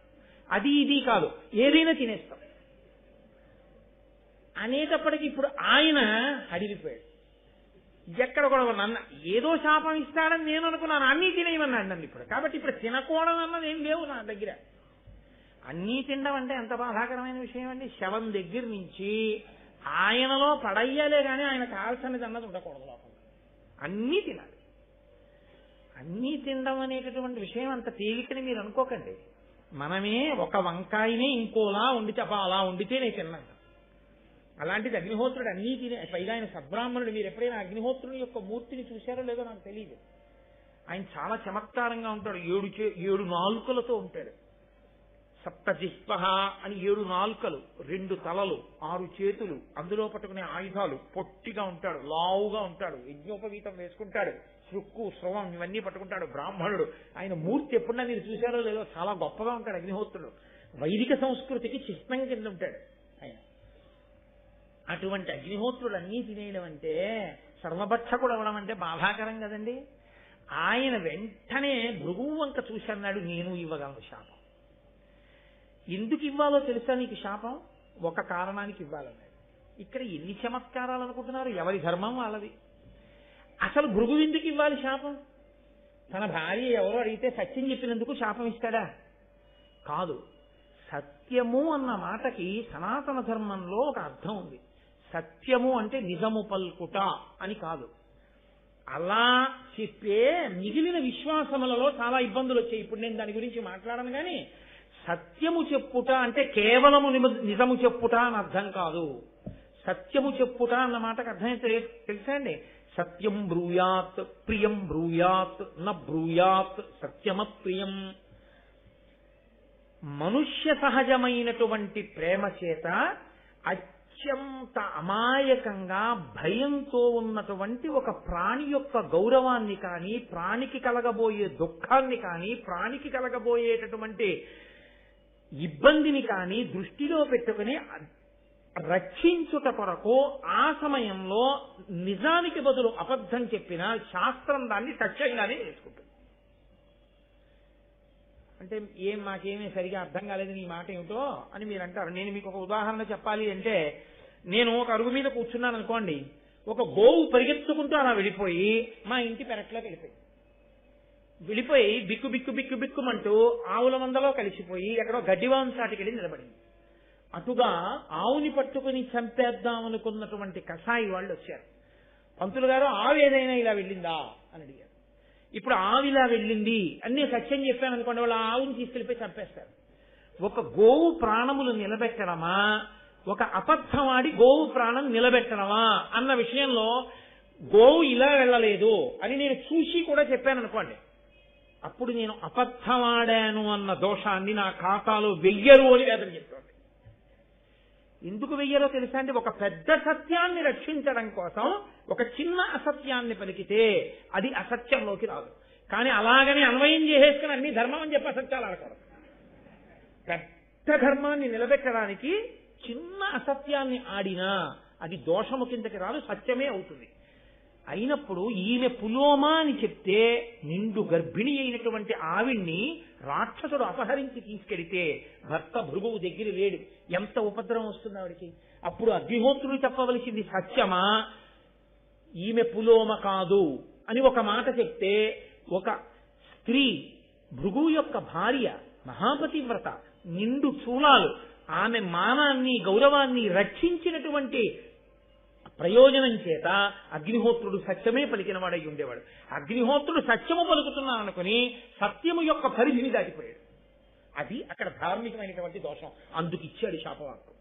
అది ఇది కాదు ఏదైనా తినేస్తాం అనేటప్పటికి ఇప్పుడు ఆయన అడిగిపోయాడు. ఎక్కడ కూడా నన్ను ఏదో శాపం ఇస్తాడని నేను అనుకున్నాను, అన్నీ తినేయమన్నాడు నన్ను. ఇప్పుడు కాబట్టి ఇప్పుడు తినకూడదు అన్నది ఏం లేవు నా దగ్గర. అన్నీ తినడం అంటే ఎంత బాధాకరమైన విషయం అండి. శవం దగ్గర నుంచి ఆయనలో పడయ్యాలే కానీ ఆయన కాల్సనిది అన్నది ఉండకూడదు లోపల. అన్నీ తినాలి. అన్నీ తినడం అనేటటువంటి విషయం అంత తేలికని మీరు అనుకోకండి. మనమే ఒక వంకాయనే ఇంకోలా వండితే అలా వండితే నేను తిన్నాను. అలాంటిది అగ్నిహోత్రుడు అన్నీ తినే, పైగా ఆయన సద్బ్రాహ్మణుడు. మీరు ఎప్పుడైనా అగ్నిహోత్రుని యొక్క మూర్తిని చూశారో లేదో నాకు తెలియదు. ఆయన చాలా చమత్కారంగా ఉంటాడు. 7 నాలుకలతో ఉంటాడు. సప్తజిహ్వ అని 7 నాలుకలు, 2 తలలు, 6 చేతులు, అందులో పట్టుకునే ఆయుధాలు, పొట్టిగా ఉంటాడు, లావుగా ఉంటాడు, యజ్ఞోపవీతం వేసుకుంటాడు, శృక్కు స్రవం ఇవన్నీ పట్టుకుంటాడు. బ్రాహ్మణుడు. ఆయన మూర్తి ఎప్పుడన్నా మీరు చూశారో లేదో చాలా గొప్పగా ఉంటాడు అగ్నిహోత్రుడు. వైదిక సంస్కృతికి చిహ్నం కింద ఉంటాడు ఆయన. అటువంటి అగ్నిహోత్రుడు అన్నీ తినేయడం అంటే సర్వభక్షకుడు అవడం అంటే బాధాకరం కదండి. ఆయన వెంటనే భృగువు వంక చూసి అన్నాడు, నేను ఇవ్వగలను శాపం. ఎందుకు ఇవ్వాలో తెలుసా నీకు శాపం? ఒక కారణానికి ఇవ్వాలన్నాడు. ఇక్కడ ఎన్ని చమత్కారాలు అనుకుంటున్నారు? ఎవరి ధర్మం వాళ్ళది. అసలు భృగువు ఎందుకు ఇవ్వాలి శాపం? తన భార్య ఎవరో అడిగితే సత్యం చెప్పినందుకు శాపం ఇస్తాడా? కాదు. సత్యము అన్న మాటకి సనాతన ధర్మంలో ఒక అర్థం ఉంది. సత్యము అంటే నిజము పల్కుట అని కాదు. అలా చెప్పే మిగిలిన విశ్వాసములలో చాలా ఇబ్బందులు వచ్చాయి. ఇప్పుడు నేను దాని గురించి మాట్లాడను. కానీ సత్యము చెప్పుట అంటే కేవలము నిజము చెప్పుట అని అర్థం కాదు. సత్యము చెప్పుట అన్న మాటకు అర్థం తెలుసా అండి? సత్యం బ్రూయాత్ ప్రియం బ్రూయాత్ న బ్రూయాత్ సత్యమప్రియం. మనుష్య సహజమైనటువంటి ప్రేమ చేత అత్యంత అమాయకంగా భయంతో ఉన్నటువంటి ఒక ప్రాణి యొక్క గౌరవాన్ని కానీ, ప్రాణికి కలగబోయే దుఃఖాన్ని కానీ, ప్రాణికి కలగబోయేటటువంటి ఇబ్బందిని కానీ దృష్టిలో పెట్టుకుని రక్షించుట కొరకు ఆ సమయంలో నిజానికి బదులు అబద్ధం చెప్పిన శాస్త్రం దాన్ని సత్యంగానే చేసుకుంటుంది. అంటే మాకేమీ సరిగా అర్థం కాలేదు నీ మాట ఏమిటో అని మీరు అంటారు. నేను మీకు ఒక ఉదాహరణ చెప్పాలి అంటే, నేను ఒక అరుగు మీద కూర్చున్నాను అనుకోండి, ఒక గోవు పరిగెత్తుకుంటూ అలా వెళ్ళిపోయి మా ఇంటి పెరట్లోకి వెళ్ళిపోయి బిక్కు బిక్కు బిక్కు బిక్కుమంటూ ఆవుల మందలో కలిసిపోయి ఎక్కడో గడ్డివాం సాటికి వెళ్ళి నిలబడింది. అటుగా ఆవుని పట్టుకుని చంపేద్దామనుకున్నటువంటి కషాయి వాళ్ళు వచ్చారు. పంతులు గారు, ఆవు ఏదైనా ఇలా వెళ్ళిందా అని అడిగారు. ఇప్పుడు ఆవు ఇలా వెళ్ళింది అన్నీ సత్యం చెప్పాను అనుకోండి, వాళ్ళు ఆవుని తీసుకెళ్ళిపోయి చంపేస్తారు. ఒక గోవు ప్రాణములు నిలబెట్టడమా, ఒక అబద్ధమాడి గోవు ప్రాణం నిలబెట్టడమా అన్న విషయంలో గోవు ఇలా వెళ్ళలేదు అని నేను చూసి కూడా చెప్పాను అనుకోండి, అప్పుడు నేను అబద్ధమాడాను అన్న దోషాన్ని నా ఖాతాలో వెయ్యరు అని వేదన చెప్తాను. ఎందుకు వెయ్యరో తెలుసా అండి? ఒక పెద్ద సత్యాన్ని రక్షించడం కోసం ఒక చిన్న అసత్యాన్ని పలికితే అది అసత్యంలోకి రాదు. కానీ అలాగని అన్వయం చేసేసుకుని అన్ని ధర్మం అని చెప్పి అసత్యాలు ఆడకూడదు. పెద్ద ధర్మాన్ని నిలబెట్టడానికి చిన్న అసత్యాన్ని ఆడినా అది దోషము కిందకి రాదు, సత్యమే అవుతుంది. అయినప్పుడు ఈమె పులోమా అని చెప్తే నిండు గర్భిణి అయినటువంటి ఆవిడ్ని రాక్షసుడు అపహరించి తీసుకెడితే భర్త భృగువు దగ్గర లేడు, ఎంత ఉపద్రవం వస్తుంది ఆవిడికి. అప్పుడు అగ్నిహోత్రుడు చెప్పవలసింది సత్యమా, ఈమె పులోమ కాదు అని ఒక మాట చెప్తే, ఒక స్త్రీ భృగువు యొక్క భార్య మహాపతివ్రత నిండు చూలాలు, ఆమె మానాన్ని గౌరవాన్ని రక్షించినటువంటి ప్రయోజనం చేత అగ్నిహోత్రుడు సత్యమే పలికినవాడై ఉండేవాడు. అగ్నిహోత్రుడు సత్యము పలుకుతున్నాను అనుకుని సత్యము యొక్క పరిధిని దాటిపోయాడు. అది అక్కడ ధార్మికమైనటువంటి దోషం. అందుకు ఇచ్చాడు శాపవాక్కు.